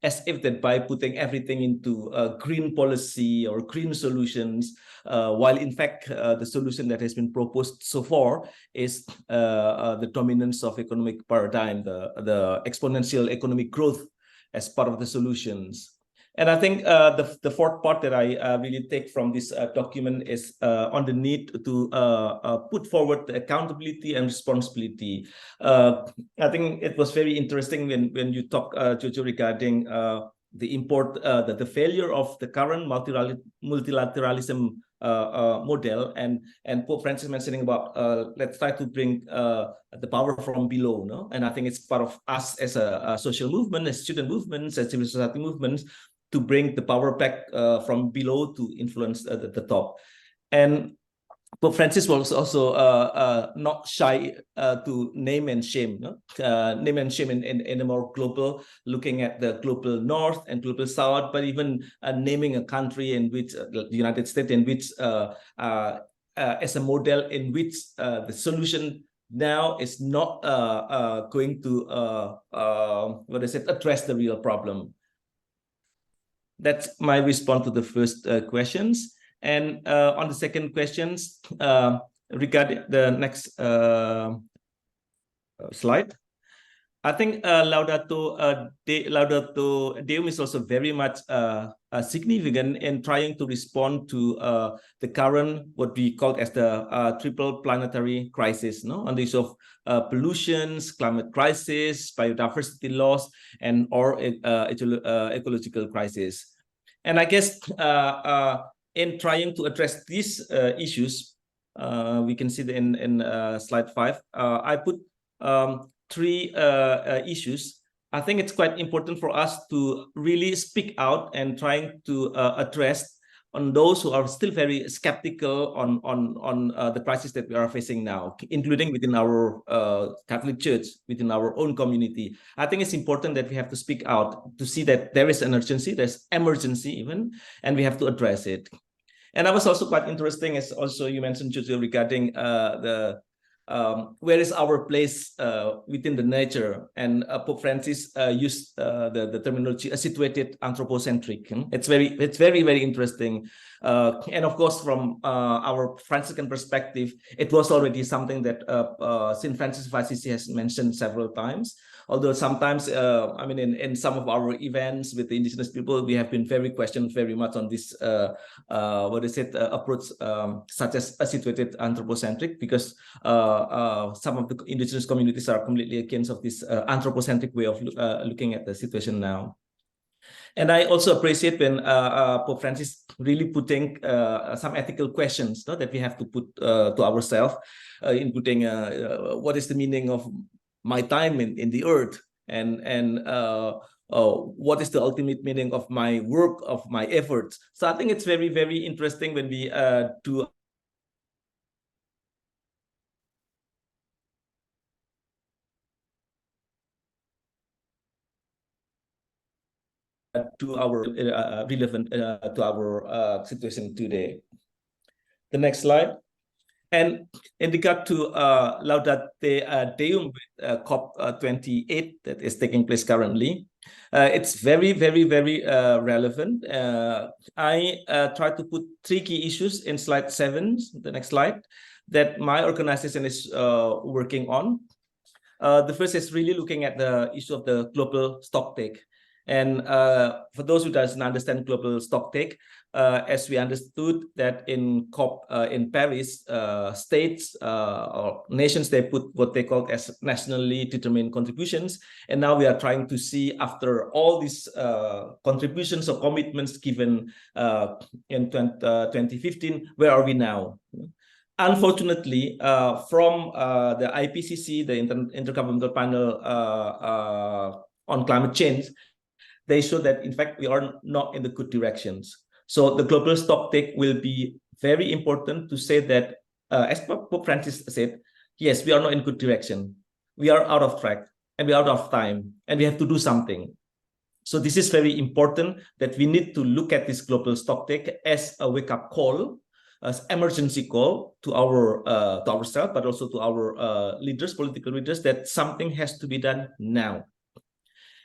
as if that by putting everything into green policy or green solutions, while in fact the solution that has been proposed so far is the dominance of economic paradigm, the exponential economic growth as part of the solutions. And I think the fourth part that I really take from this document is on the need to put forward the accountability and responsibility. I think it was very interesting when you talk, Jojo, regarding the failure of the current multilateralism model, and Pope Francis mentioning about let's try to bring the power from below, no? And I think it's part of us as a social movement, as student movements, as civil society movements, to bring the power back from below to influence the top. And Pope Francis was also not shy to name and shame, no? Name and shame in a more global, looking at the global north and global south, but even naming a country in which, the United States, in which as a model in which the solution now is not going to address the real problem. That's my response to the first questions. And on the second questions, regarding the next slide, I think Laudato Deum is also very much significant in trying to respond to the current, what we call as the triple planetary crisis, no? On the issue of pollutions, climate crisis, biodiversity loss, and or ecological crisis. And I guess in trying to address these issues, we can see in slide 5, I put 3 issues. I think it's quite important for us to really speak out and trying to address on those who are still very skeptical on the crisis that we are facing now, including within our Catholic Church, within our own community. I think it's important that we have to speak out to see that there is an urgency, there's emergency even, and we have to address it. And I was also quite interesting, as also you mentioned, Jojo, regarding the where is our place within the nature? And Pope Francis used the terminology a situated anthropocentric. It's very, very interesting. And of course, from our Franciscan perspective, it was already something that St. Francis of Assisi has mentioned several times. Although sometimes, I mean, in some of our events with the indigenous people, we have been questioned very much on this, approach, such as a situated anthropocentric, because some of the indigenous communities are completely against of this anthropocentric way of looking at the situation now. And I also appreciate when Pope Francis really putting some ethical questions that we have to put to ourselves, including what is the meaning of my time in the earth, and what is the ultimate meaning of my work, of my efforts. So I think it's very, very interesting when we do to our relevant to our situation today. The next slide. And in regard to Laudato Deum with COP28 that is taking place currently, it's very, very, very relevant. I try to put 3 key issues in slide 7, the next slide, that my organization is working on. The first is really looking at the issue of the global stocktake. And for those who doesn't understand global stocktake, as we understood that in COP in Paris, states or nations, they put what they call as nationally determined contributions. And now we are trying to see, after all these contributions or commitments given in 2015, where are we now? Unfortunately, from the IPCC, the Intergovernmental Panel on Climate Change, they show that, in fact, we are not in the good directions. So the global stocktake will be very important to say that, as Pope Francis said, yes, we are not in good direction. We are out of track, and we are out of time, and we have to do something. So this is very important, that we need to look at this global stocktake as a wake-up call, as emergency call to our to ourselves, but also to our leaders, political leaders, that something has to be done now.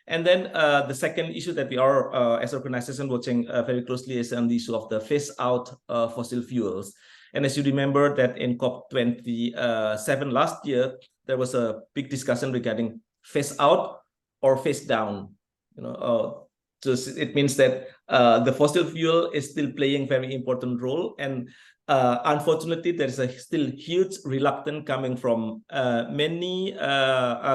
And then the second issue that we are, as an organization, watching very closely is on the issue of the phase out fossil fuels. And as you remember that in COP27 last year, there was a big discussion regarding phase out or phase down. So it means that the fossil fuel is still playing a very important role. And unfortunately, there is a still huge reluctance coming from many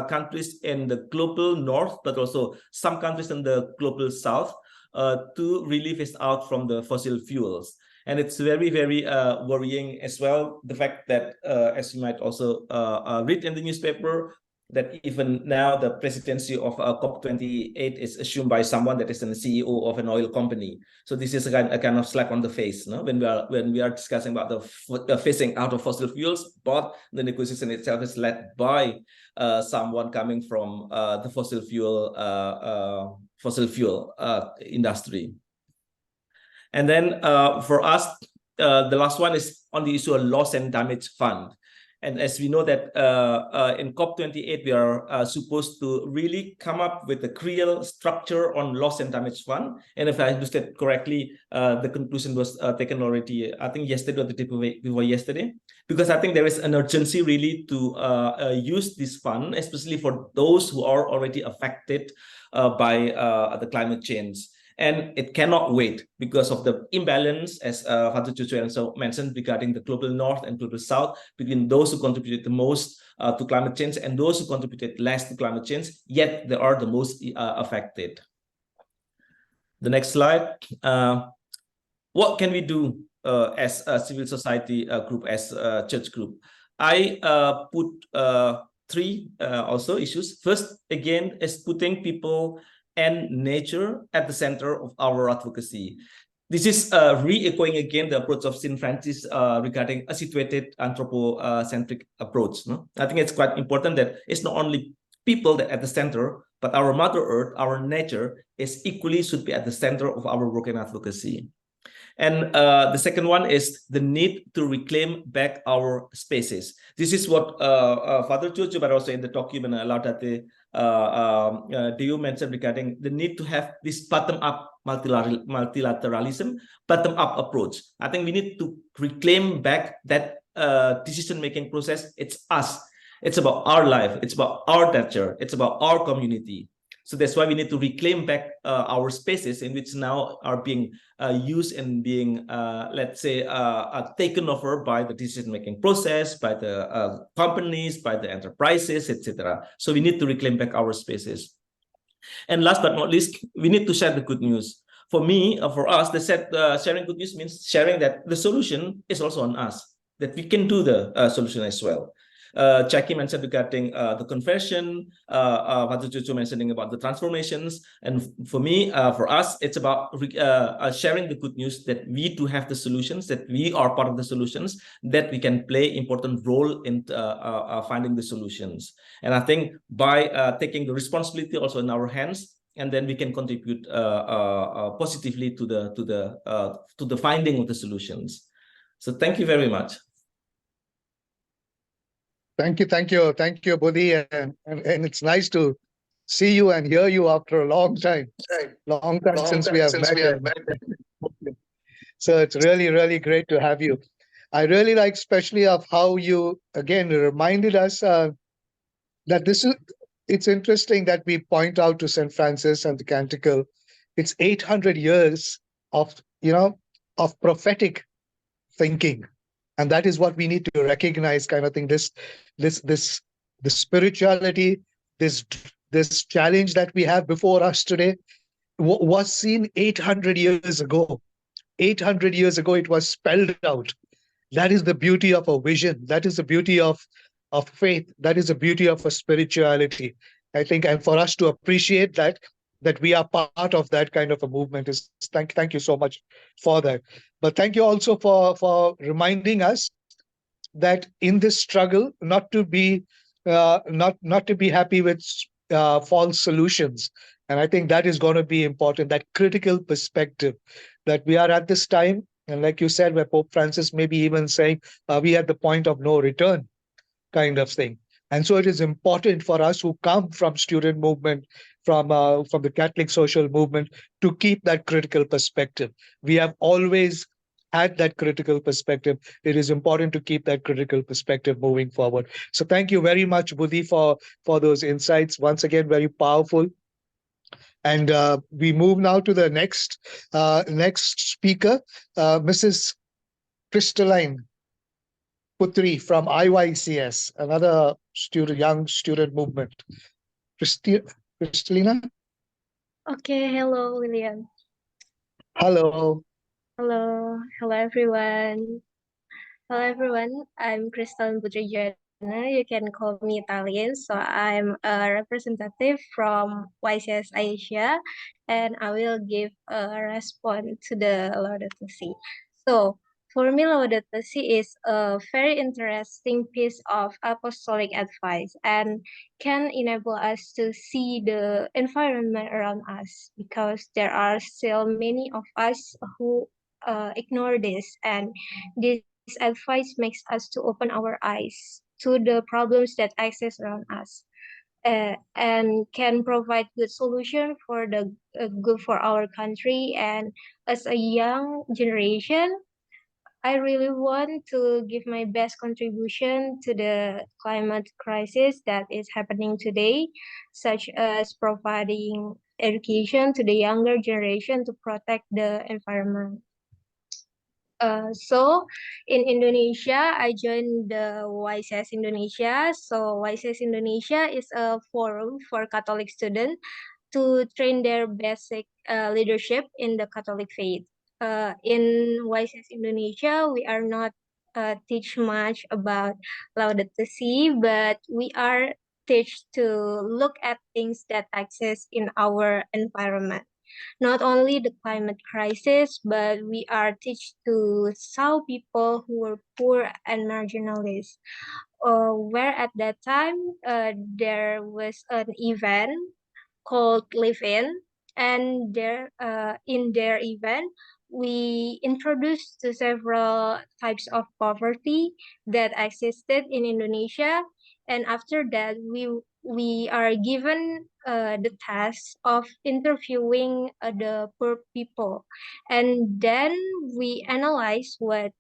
countries in the global north, but also some countries in the global south, to really phase out from the fossil fuels. And it's very, very worrying as well, the fact that, as you might also read in the newspaper, that even now the presidency of COP28 is assumed by someone that is the CEO of an oil company. So this is a kind of slap on the face, no? When we are discussing about the phasing out of fossil fuels, but the negotiation itself is led by someone coming from the fossil fuel industry. And then for us, the last one is on the issue of loss and damage fund. And as we know that in COP28, we are supposed to really come up with a clear structure on loss and damage fund. And if I understood correctly, the conclusion was taken already, I think yesterday or the day before yesterday, because I think there is an urgency really to use this fund, especially for those who are already affected by the climate change. And it cannot wait because of the imbalance, as Father Jojo also mentioned, regarding the global north and global south, between those who contributed the most to climate change and those who contributed less to climate change, yet they are the most affected. The next slide. What can we do as a civil society group, as a church group? I put 3 also issues. First, again, is putting people and nature at the center of our advocacy. This is re-echoing again the approach of St. Francis regarding a situated anthropocentric approach. No? I think it's quite important that it's not only people that at the center, but our Mother Earth, our nature, is equally should be at the center of our work and advocacy. And the second one is the need to reclaim back our spaces. This is what Father Jojo, but also in the document Laudato Deum mentioned regarding the need to have this bottom-up multilateralism, bottom-up approach. I think we need to reclaim back that decision-making process. It's us. It's about our life. It's about our nature. It's about our community. So that's why we need to reclaim back our spaces in which now are being used and being, let's say, taken over by the decision-making process, by the companies, by the enterprises, etc. So we need to reclaim back our spaces. And last but not least, we need to share the good news. For me, for us, sharing good news means sharing that the solution is also on us, that we can do the solution as well. Jacqui mentioned regarding the conversion, Father Jojo mentioning about the transformations. And for me, for us, it's about sharing the good news that we do have the solutions, that we are part of the solutions, that we can play important role in finding the solutions. And I think by taking the responsibility also in our hands, and then we can contribute positively to the finding of the solutions. So thank you very much. Thank you, Budi, and it's nice to see you and hear you after a long time. Long time since we have met. So it's really, really great to have you. I really like, especially of how you again reminded us that it's interesting that we point out to St. Francis and the Canticle. It's 800 years of prophetic thinking. And that is what we need to recognize, kind of thing. The spirituality, this challenge that we have before us today was seen 800 years ago. 800 years ago, it was spelled out. That is the beauty of a vision. That is the beauty of faith. That is the beauty of a spirituality. I think, and for us to appreciate that we are part of that kind of a movement is thank you so much for that. But thank you also for reminding us that in this struggle, not to be happy with false solutions. And I think that is going to be important, that critical perspective that we are at this time. And like you said, where Pope Francis may be even saying, we at the point of no return kind of thing. And so it is important for us who come from student movement, from the Catholic social movement, to keep that critical perspective. We have always had that critical perspective. It is important to keep that critical perspective moving forward. So thank you very much, Budi, for those insights. Once again, very powerful. And we move now to the next speaker, Mrs. Christaline Putri from IYCS, another young student movement. Christalina? Okay, hello, William. Hello. Hello everyone. Hello everyone, I'm Christaline Putri Joeane. You can call me Italian. So I'm a representative from YCS Asia, and I will give a response to the Laudato Si. So for me, Laudato Si is a very interesting piece of apostolic advice and can enable us to see the environment around us, because there are still many of us who ignore this, and this advice makes us to open our eyes to the problems that exist around us, and can provide good solution for the good for our country. And as a young generation, I really want to give my best contribution to the climate crisis that is happening today, such as providing education to the younger generation to protect the environment. So in Indonesia, I joined the YCS Indonesia. So YCS Indonesia is a forum for Catholic students to train their basic leadership in the Catholic faith. In YCS Indonesia, we are not teach much about Laudato Si, but we are teach to look at things that exist in our environment. Not only the climate crisis, but we are teach to solve people who were poor and marginalized. Where at that time, there was an event called Live In, and in their event, we introduced to several types of poverty that existed in Indonesia. And after that, we are given the task of interviewing the poor people. And then we analyze what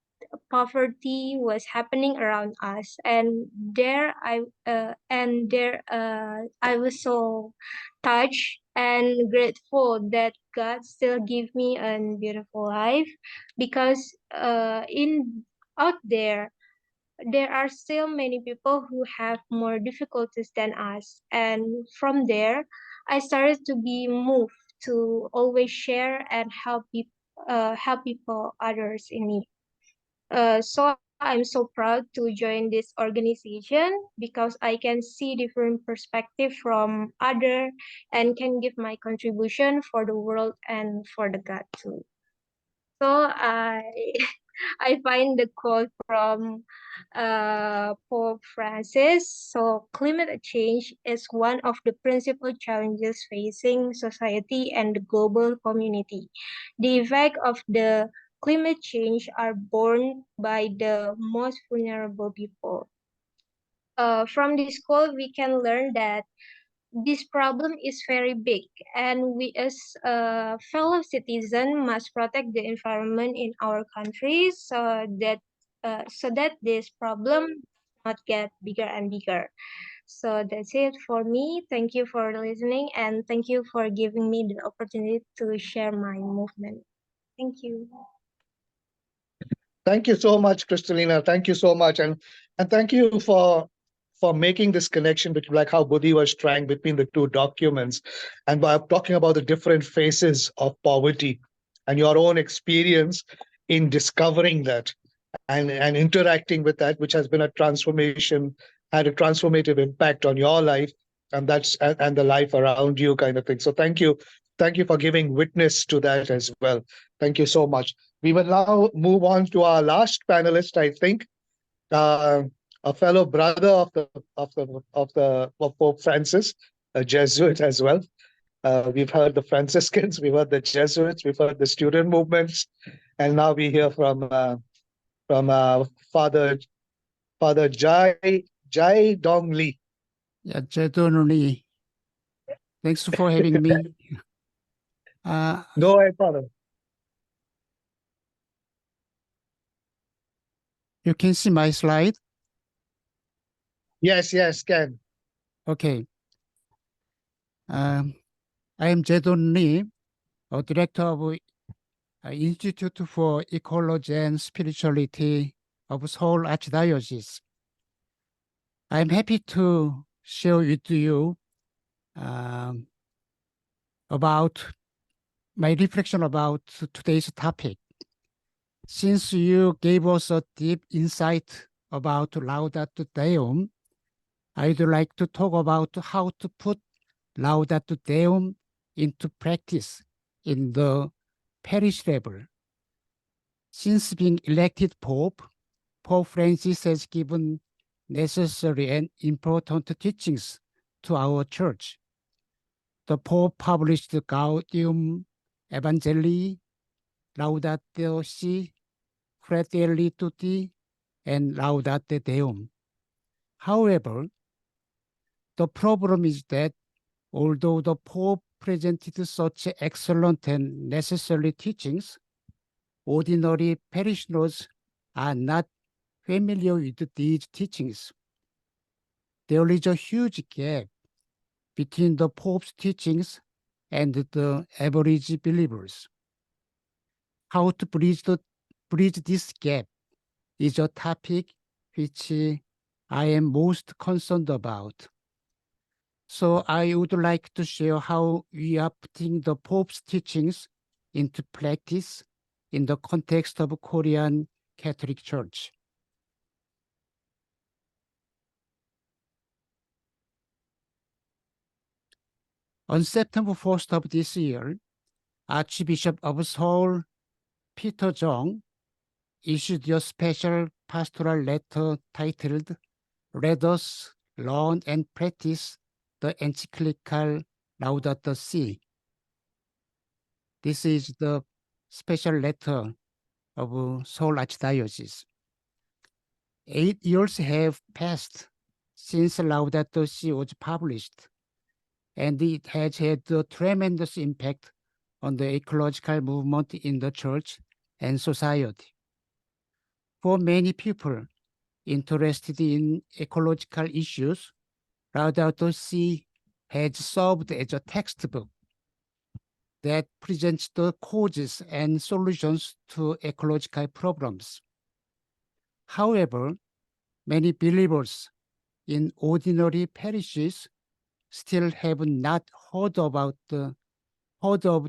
poverty was happening around us. And I was so touched and grateful that God still give me a beautiful life, because in out there are still many people who have more difficulties than us. And from there, I started to be moved to always share and help people others in need. So I'm so proud to join this organization, because I can see different perspective from other and can give my contribution for the world and for the God too. So I find the quote from Pope Francis. So climate change is one of the principal challenges facing society and the global community. The effect of the climate change are borne by the most vulnerable people. From this quote, we can learn that this problem is very big, and we as fellow citizens must protect the environment in our countries, so that this problem not get bigger and bigger. So that's it for me. Thank you for listening, and thank you for giving me the opportunity to share my movement. Thank you. Thank you so much, Christalina. Thank you so much. And thank you for making this connection between, like how Budi was trying, between the two documents, and by talking about the different phases of poverty and your own experience in discovering that and interacting with that, which has been a transformation, had a transformative impact on your life and and the life around you, kind of thing. So thank you for giving witness to that as well. Thank you so much. We will now move on to our last panelist, I think, a fellow brother of Pope Francis, a Jesuit as well. We've heard the Franciscans, we've heard the Jesuits, we've heard the student movements, and now we hear from Father Jaedon Lee. Yeah, Jaedon Lee. Thanks for having me. Go ahead, Father. You can see my slide? Yes, can. Okay. I am Jaedon Lee, a director of Institute for Ecology and Spirituality of Seoul Archdiocese. I'm happy to share with you about my reflection about today's topic. Since you gave us a deep insight about Laudato Deum, I'd like to talk about how to put Laudato Deum into practice in the parish level. Since being elected Pope, Pope Francis has given necessary and important teachings to our church. The Pope published the Gaudium Evangelii, Laudato Si, Fratelli Tutti, and Laudate Deum. However, the problem is that although the Pope presented such excellent and necessary teachings, ordinary parishioners are not familiar with these teachings. There is a huge gap between the Pope's teachings and the average believers. How to bridge this gap is a topic which I am most concerned about. So I would like to share how we are putting the Pope's teachings into practice in the context of Korean Catholic Church. On September 1st of this year, Archbishop of Seoul, Peter Jung, issued a special pastoral letter titled, "Let us learn and practice the encyclical Laudato Si." This is the special letter of Seoul Archdiocese. 8 years have passed since Laudato Si was published, and it has had a tremendous impact on the ecological movement in the church and society. For many people interested in ecological issues, Laudato Si has served as a textbook that presents the causes and solutions to ecological problems. However, many believers in ordinary parishes still have not heard of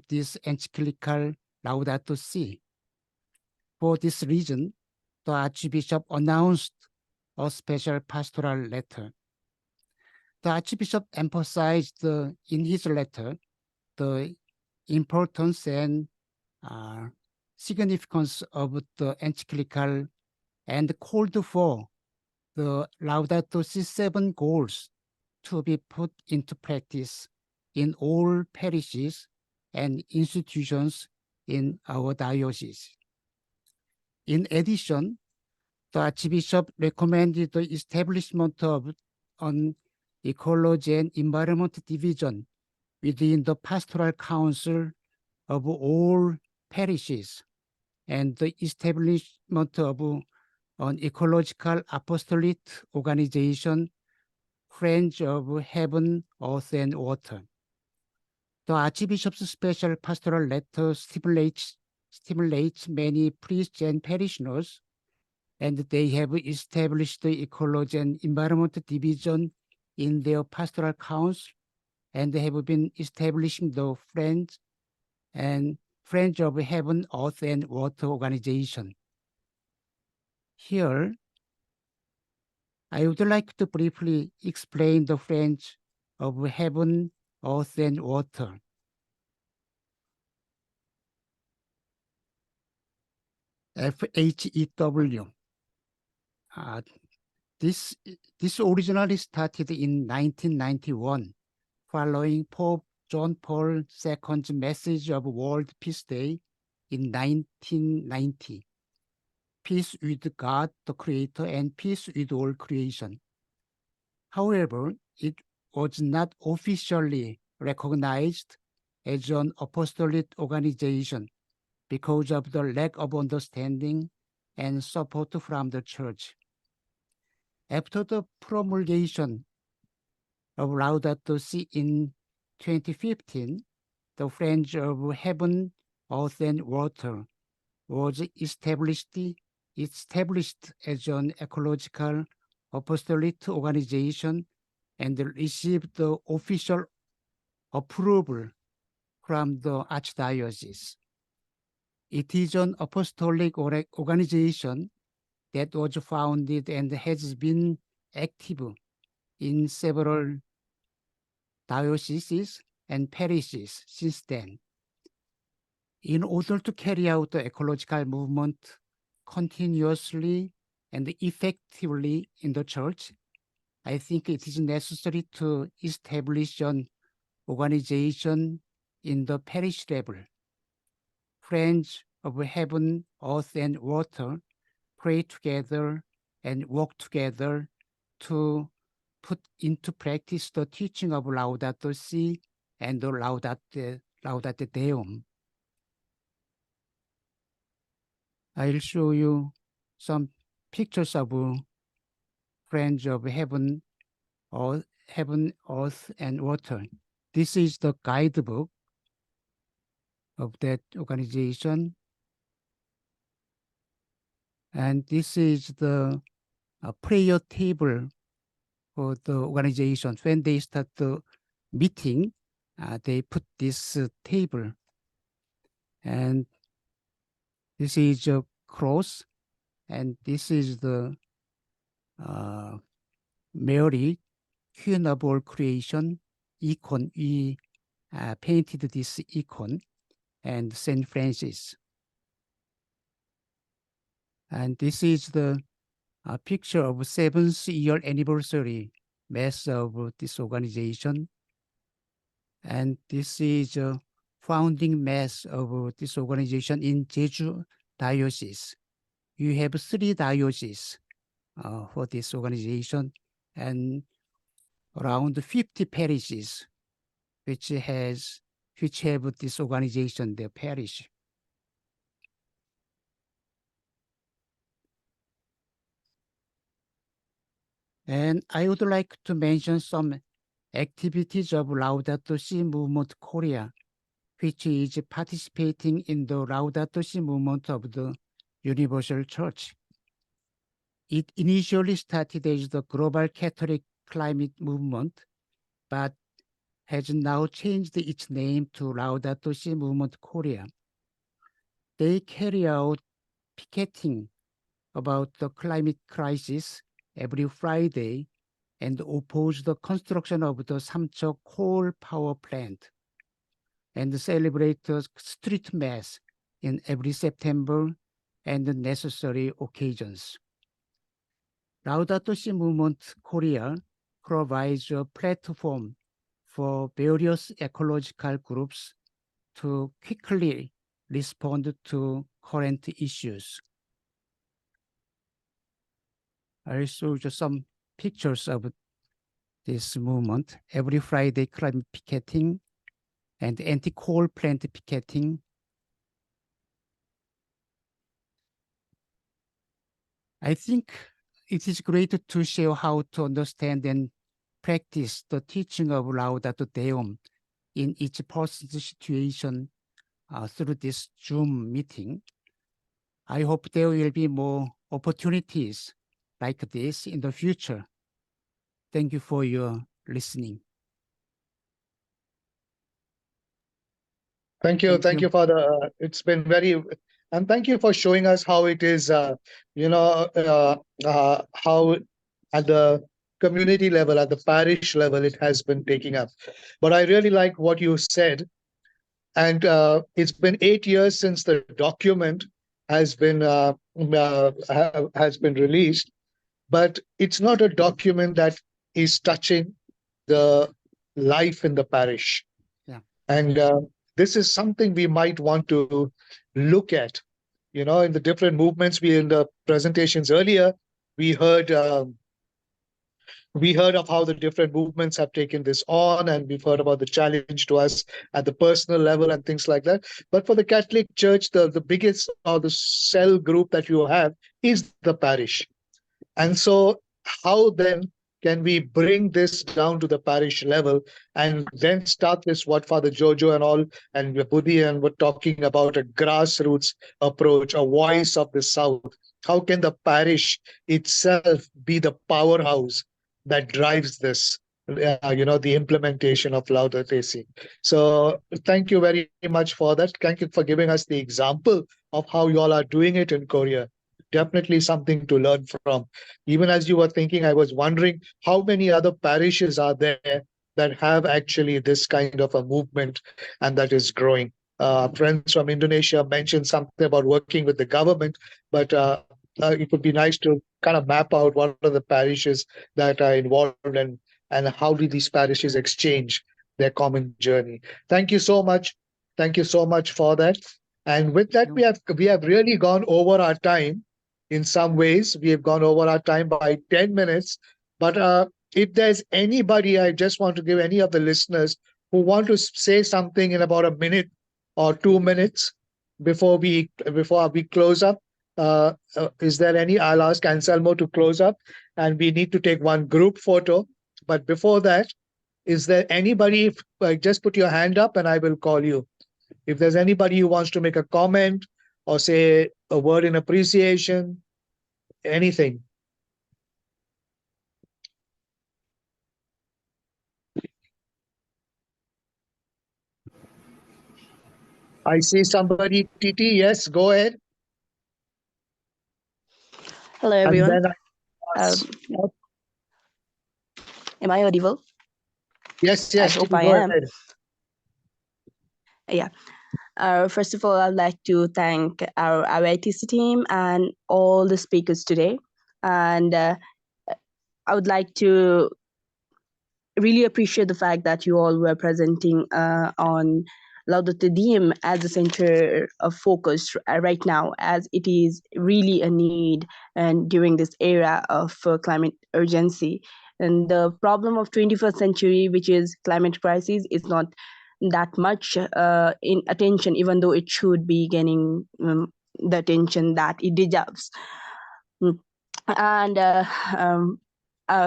this encyclical Laudato Si. For this reason, the Archbishop announced a special pastoral letter. The Archbishop emphasized in his letter the importance and significance of the encyclical and called for the Laudato Si 7 goals to be put into practice in all parishes and institutions in our diocese. In addition, the Archbishop recommended the establishment of an Ecology and Environment Division within the Pastoral Council of all parishes and the establishment of an ecological apostolate organization, Friends of Heaven, Earth and Water. The Archbishop's special pastoral letter stimulates many priests and parishioners, and they have established the Ecology and Environment Division in their pastoral council, and they have been establishing the Friends of Heaven, Earth and Water organization. Here, I would like to briefly explain the Friends of Heaven, Earth and Water. FHEW. This originally started in 1991, following Pope John Paul II's message of World Peace Day in 1990. Peace with God, the Creator, and peace with all creation. However, it was not officially recognized as an apostolic organization because of the lack of understanding and support from the Church. After the promulgation of Laudato Si in 2015, the Friends of Heaven, Earth and Water was established as an ecological apostolic organization and received the official approval from the Archdiocese. It is an apostolic organization that was founded and has been active in several dioceses and parishes since then. In order to carry out the ecological movement continuously and effectively in the Church, I think it is necessary to establish an organization in the parish level. Friends of Heaven, Earth and Water pray together and work together to put into practice the teaching of Laudato Si and the Laudate Deum. I'll show you some pictures of Friends of Heaven, Earth and Water. This is the guidebook of that organization. And this is the prayer table for the organization. When they start the meeting, they put this table. And this is a cross, and this is the Mary, Queen of all creation icon. We painted this icon, and Saint Francis. And this is the picture of 7th year anniversary mass of this organization. And this is founding mass of this organization in Jeju Diocese. You have 3 dioceses for this organization and around 50 parishes which have this organization, their parish. And I would like to mention some activities of Laudato Si Movement Korea, which is participating in the Laudato Si movement of the Universal Church. It initially started as the Global Catholic Climate Movement, but has now changed its name to Laudato Si Movement Korea. They carry out picketing about the climate crisis every Friday and oppose the construction of the Samcheok coal power plant and celebrate the street mass in every September and the necessary occasions. Laudato Si Movement Korea provides a platform for various ecological groups to quickly respond to current issues. I'll show you some pictures of this movement. Every Friday climate picketing and anti-coal plant picketing. I think it is great to share how to understand and practice the teaching of Laudato Deum in each person's situation through this Zoom meeting. I hope there will be more opportunities like this in the future. Thank you for your listening. Thank you, Father. It's been very, and thank you for showing us how it is, how at the community level, at the parish level, it has been taking up. But I really like what you said, and it's been 8 years since the document has been released, but it's not a document that is touching the life in the parish. Yeah. And this is something we might want to look at. You know, in the different movements, in the presentations earlier, we heard of how the different movements have taken this on, and we've heard about the challenge to us at the personal level and things like that. But for the Catholic Church, the biggest or the cell group that you have is the parish. And so how then can we bring this down to the parish level and then start this, what Father Jojo and all and Budi and were talking about, a grassroots approach, a voice of the South? How can the parish itself be the powerhouse that drives this, the implementation of Laudato Si? So thank you very much for that. Thank you for giving us the example of how you all are doing it in Korea. Definitely something to learn from. Even as you were thinking, I was wondering how many other parishes are there that have actually this kind of a movement and that is growing. Friends from Indonesia mentioned something about working with the government, but it would be nice to kind of map out what are the parishes that are involved and how do these parishes exchange their common journey. Thank you so much. Thank you so much for that. And with that, we have really gone over our time. In some ways, we have gone over our time by 10 minutes. But if there's anybody, I just want to give any of the listeners who want to say something in about a minute or 2 minutes before we close up. Is there any? I'll ask Anselmo to close up, and we need to take one group photo. But before that, is there anybody? Just put your hand up, and I will call you. If there's anybody who wants to make a comment or say a word in appreciation, anything. I see somebody, Titi. Yes, go ahead. Hello, everyone. Am I audible? Yes, I hope Titi, I go am. ahead. Yeah. First of all, I'd like to thank our IYTC team and all the speakers today. And I would like to really appreciate the fact that you all were presenting on Laudato Deum as a center of focus right now, as it is really a need and during this era of climate urgency. And the problem of 21st century, which is climate crisis, is not that much in attention, even though it should be getting the attention that it deserves. And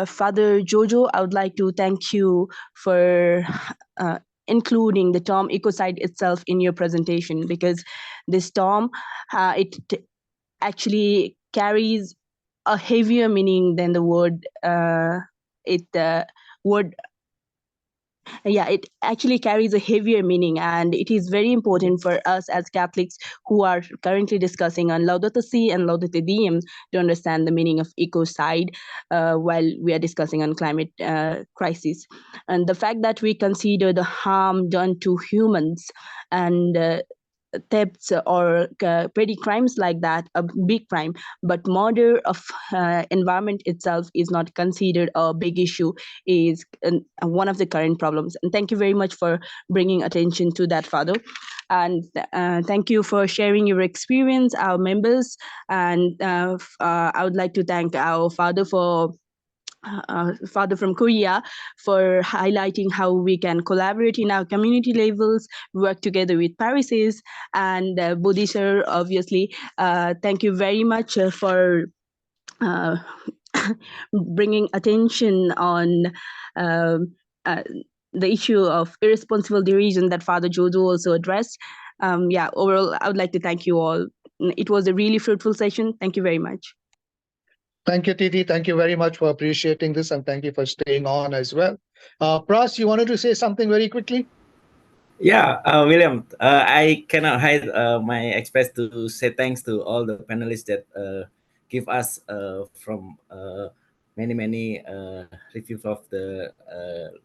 Father Jojo, I would like to thank you for including the term ecocide itself in your presentation, because this term, it actually carries a heavier meaning than the word, it actually carries a heavier meaning, and it is very important for us as Catholics who are currently discussing on Laudato Si and Laudato Deum to understand the meaning of ecocide while we are discussing on climate crisis. And the fact that we consider the harm done to humans and thefts or petty crimes like that a big crime, but murder of environment itself is not considered a big issue, is one of the current problems. And thank you very much for bringing attention to that, Father. And thank you for sharing your experience, our members. And I would like to thank our Father from Korea for highlighting how we can collaborate in our community levels, work together with parishes, and Budi sir, obviously, thank you very much for bringing attention on the issue of irresponsible derision that Father Jojo also addressed. Overall, I would like to thank you all. It was a really fruitful session. Thank you very much. Thank you, Titi. Thank you very much for appreciating this, and thank you for staying on as well. Pras, you wanted to say something very quickly? Yeah, William, I cannot hide my express to say thanks to all the panelists that give us from many reviews of the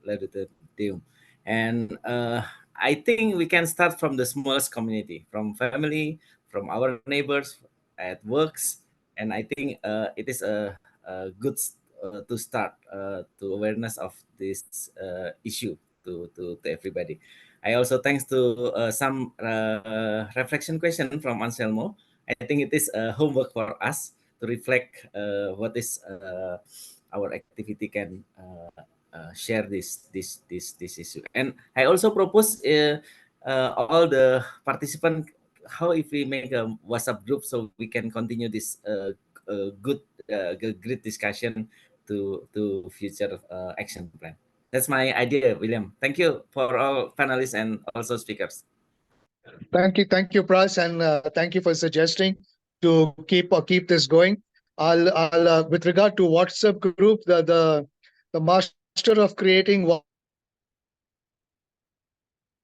Laudato Deum. And I think we can start from the smallest community, from family, from our neighbors at works. And I think it is a good to start to awareness of this issue to everybody. I also thanks to some reflection question from Anselmo. I think it is homework for us to reflect what is our activity can share this issue. And I also propose all the participants, how if we make a WhatsApp group so we can continue this great discussion to future action plan. That's my idea, William. Thank you for all panelists and also speakers. Thank you, Pras, and thank you for suggesting to keep this going. I'll with regard to WhatsApp group, the master of creating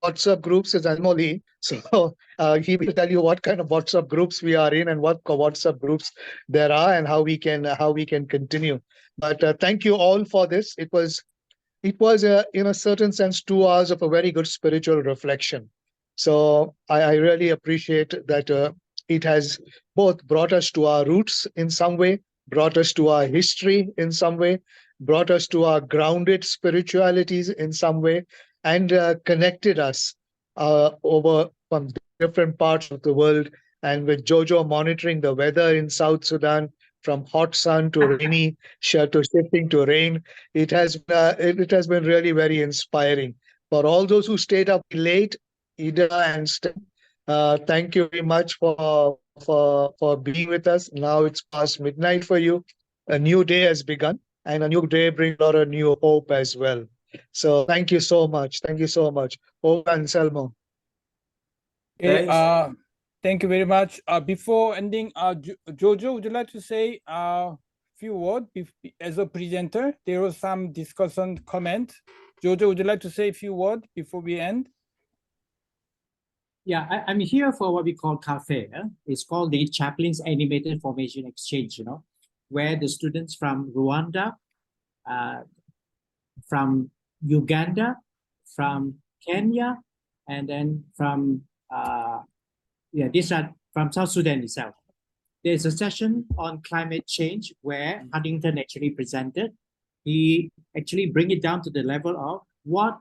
WhatsApp groups is Anmoli. So he will tell you what kind of WhatsApp groups we are in and what WhatsApp groups there are and how we can continue. But thank you all for this. It was in a certain sense 2 hours of a very good spiritual reflection. So I really appreciate that it has both brought us to our roots in some way, brought us to our history in some way, brought us to our grounded spiritualities in some way, and connected us over from different parts of the world. And with Jojo monitoring the weather in South Sudan, from hot sun to rainy, to shifting to rain, it has been really very inspiring. For all those who stayed up late, Ida and Stan, thank you very much for being with us. Now it's past midnight for you. A new day has begun, and a new day brings a lot of new hope as well. So thank you so much. Thank you so much. Over, Anselmo. Thank you very much. Before ending, Jojo, would you like to say a few words as a presenter? There was some discussion comment. Jojo, would you like to say a few words before we end? Yeah, I'm here for what we call cafe. It's called the Chaplain's Animated Formation Exchange, where the students from Rwanda, from Uganda, from Kenya, and then from these are from South Sudan itself. There's a session on climate change where Huntington actually presented. He actually bring it down to the level of what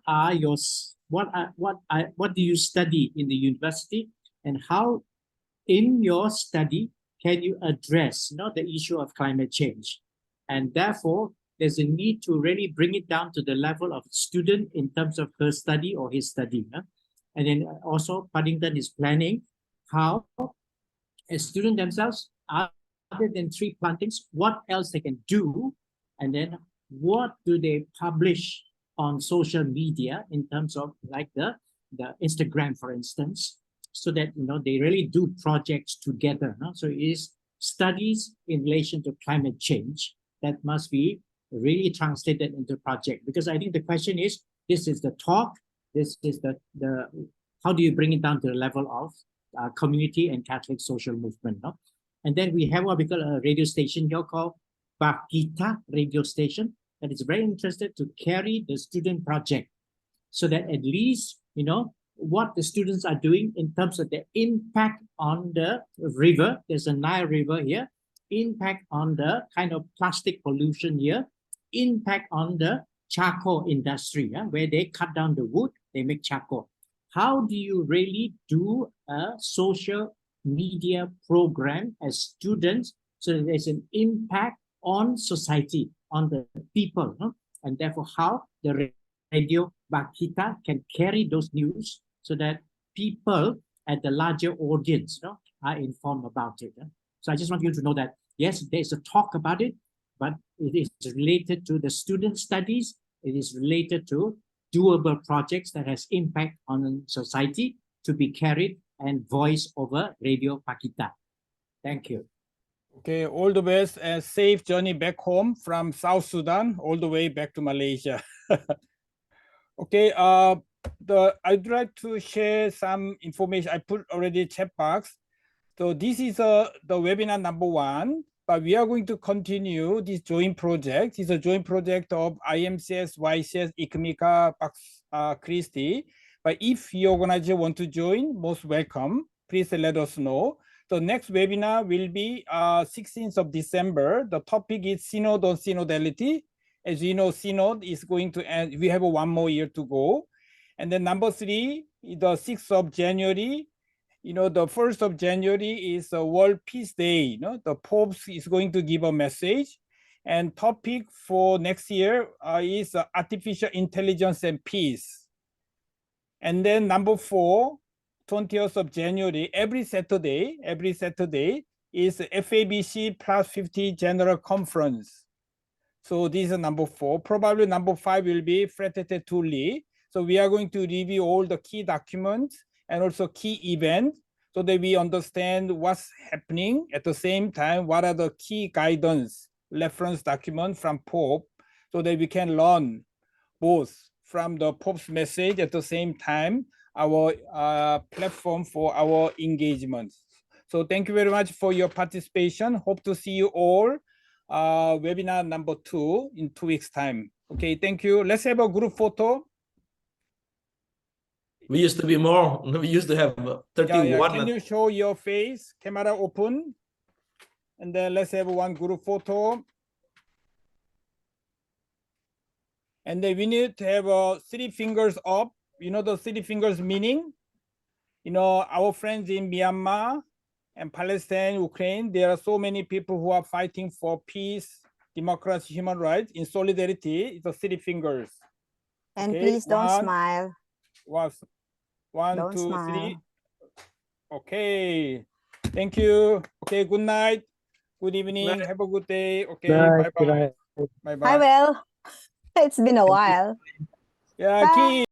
do you study in the university, and how in your study can you address the issue of climate change. And therefore, there's a need to really bring it down to the level of student in terms of her study or his study. And then also Paddington is planning how as students themselves, other than tree plantings, what else they can do, and then what do they publish on social media in terms of like the Instagram, for instance, so that they really do projects together. So it is studies in relation to climate change that must be really translated into project, because I think the question is, this is the talk, this is the how do you bring it down to the level of community and Catholic social movement. And then we have what we call a radio station here called Bakita radio station, that is very interested to carry the student project, so that at least what the students are doing in terms of the impact on the river. There's a Nile River here, impact on the kind of plastic pollution here, impact on the charcoal industry, where they cut down the wood, they make charcoal. How do you really do a social media program as students so that there's an impact on society, on the people, and therefore how the radio Bakita can carry those news so that people at the larger audience are informed about it. So I just want you to know that, yes, there's a talk about it, but it is related to the student studies. It is related to doable projects that has impact on society to be carried and voiced over Radio Bakita. Thank you. Okay, all the best and safe journey back home from South Sudan all the way back to Malaysia. Okay, I'd like to share some information. I put already chat box. So this is the webinar number 1, but we are going to continue this joint project. It's a joint project of IMCS, YCS, ICMICA, Christi. But if your organizer want to join, most welcome. Please let us know. The next webinar will be 16th of December. The topic is Synod on Synodality. As you know, Synod is going to end. We have 1 more year to go. And then number 3, the 6th of January. The 1st of January is World Peace Day. The Pope is going to give a message. And topic for next year is Artificial Intelligence and Peace. And then number 4, 20th of January, every Saturday is FABC plus 50 General Conference. So this is number 4. Probably number 5 will be Fratete Tulli. So we are going to review all the key documents and also key events so that we understand what's happening. At the same time, what are the key guidance reference documents from Pope, so that we can learn both from the Pope's message at the same time our platform for our engagements. So thank you very much for your participation. Hope to see you all webinar number 2 in 2 weeks time. Okay, thank you. Let's have a group photo. We used to be more. We used to have 31. Yeah. Can you show your face? Camera open. And then let's have one group photo. And then we need to have 3 fingers up. The 3 fingers meaning? Our friends in Myanmar and Palestine, Ukraine, there are so many people who are fighting for peace, democracy, human rights. In solidarity, it's the 3 fingers. And okay? please don't smile. 1, Don't 2, smile. 3. Okay. Thank you. Okay, good night. Good evening. Have a good day. Okay, bye-bye. Bye-bye. Hi, Will. It's been a while. Yeah, Bye. Key.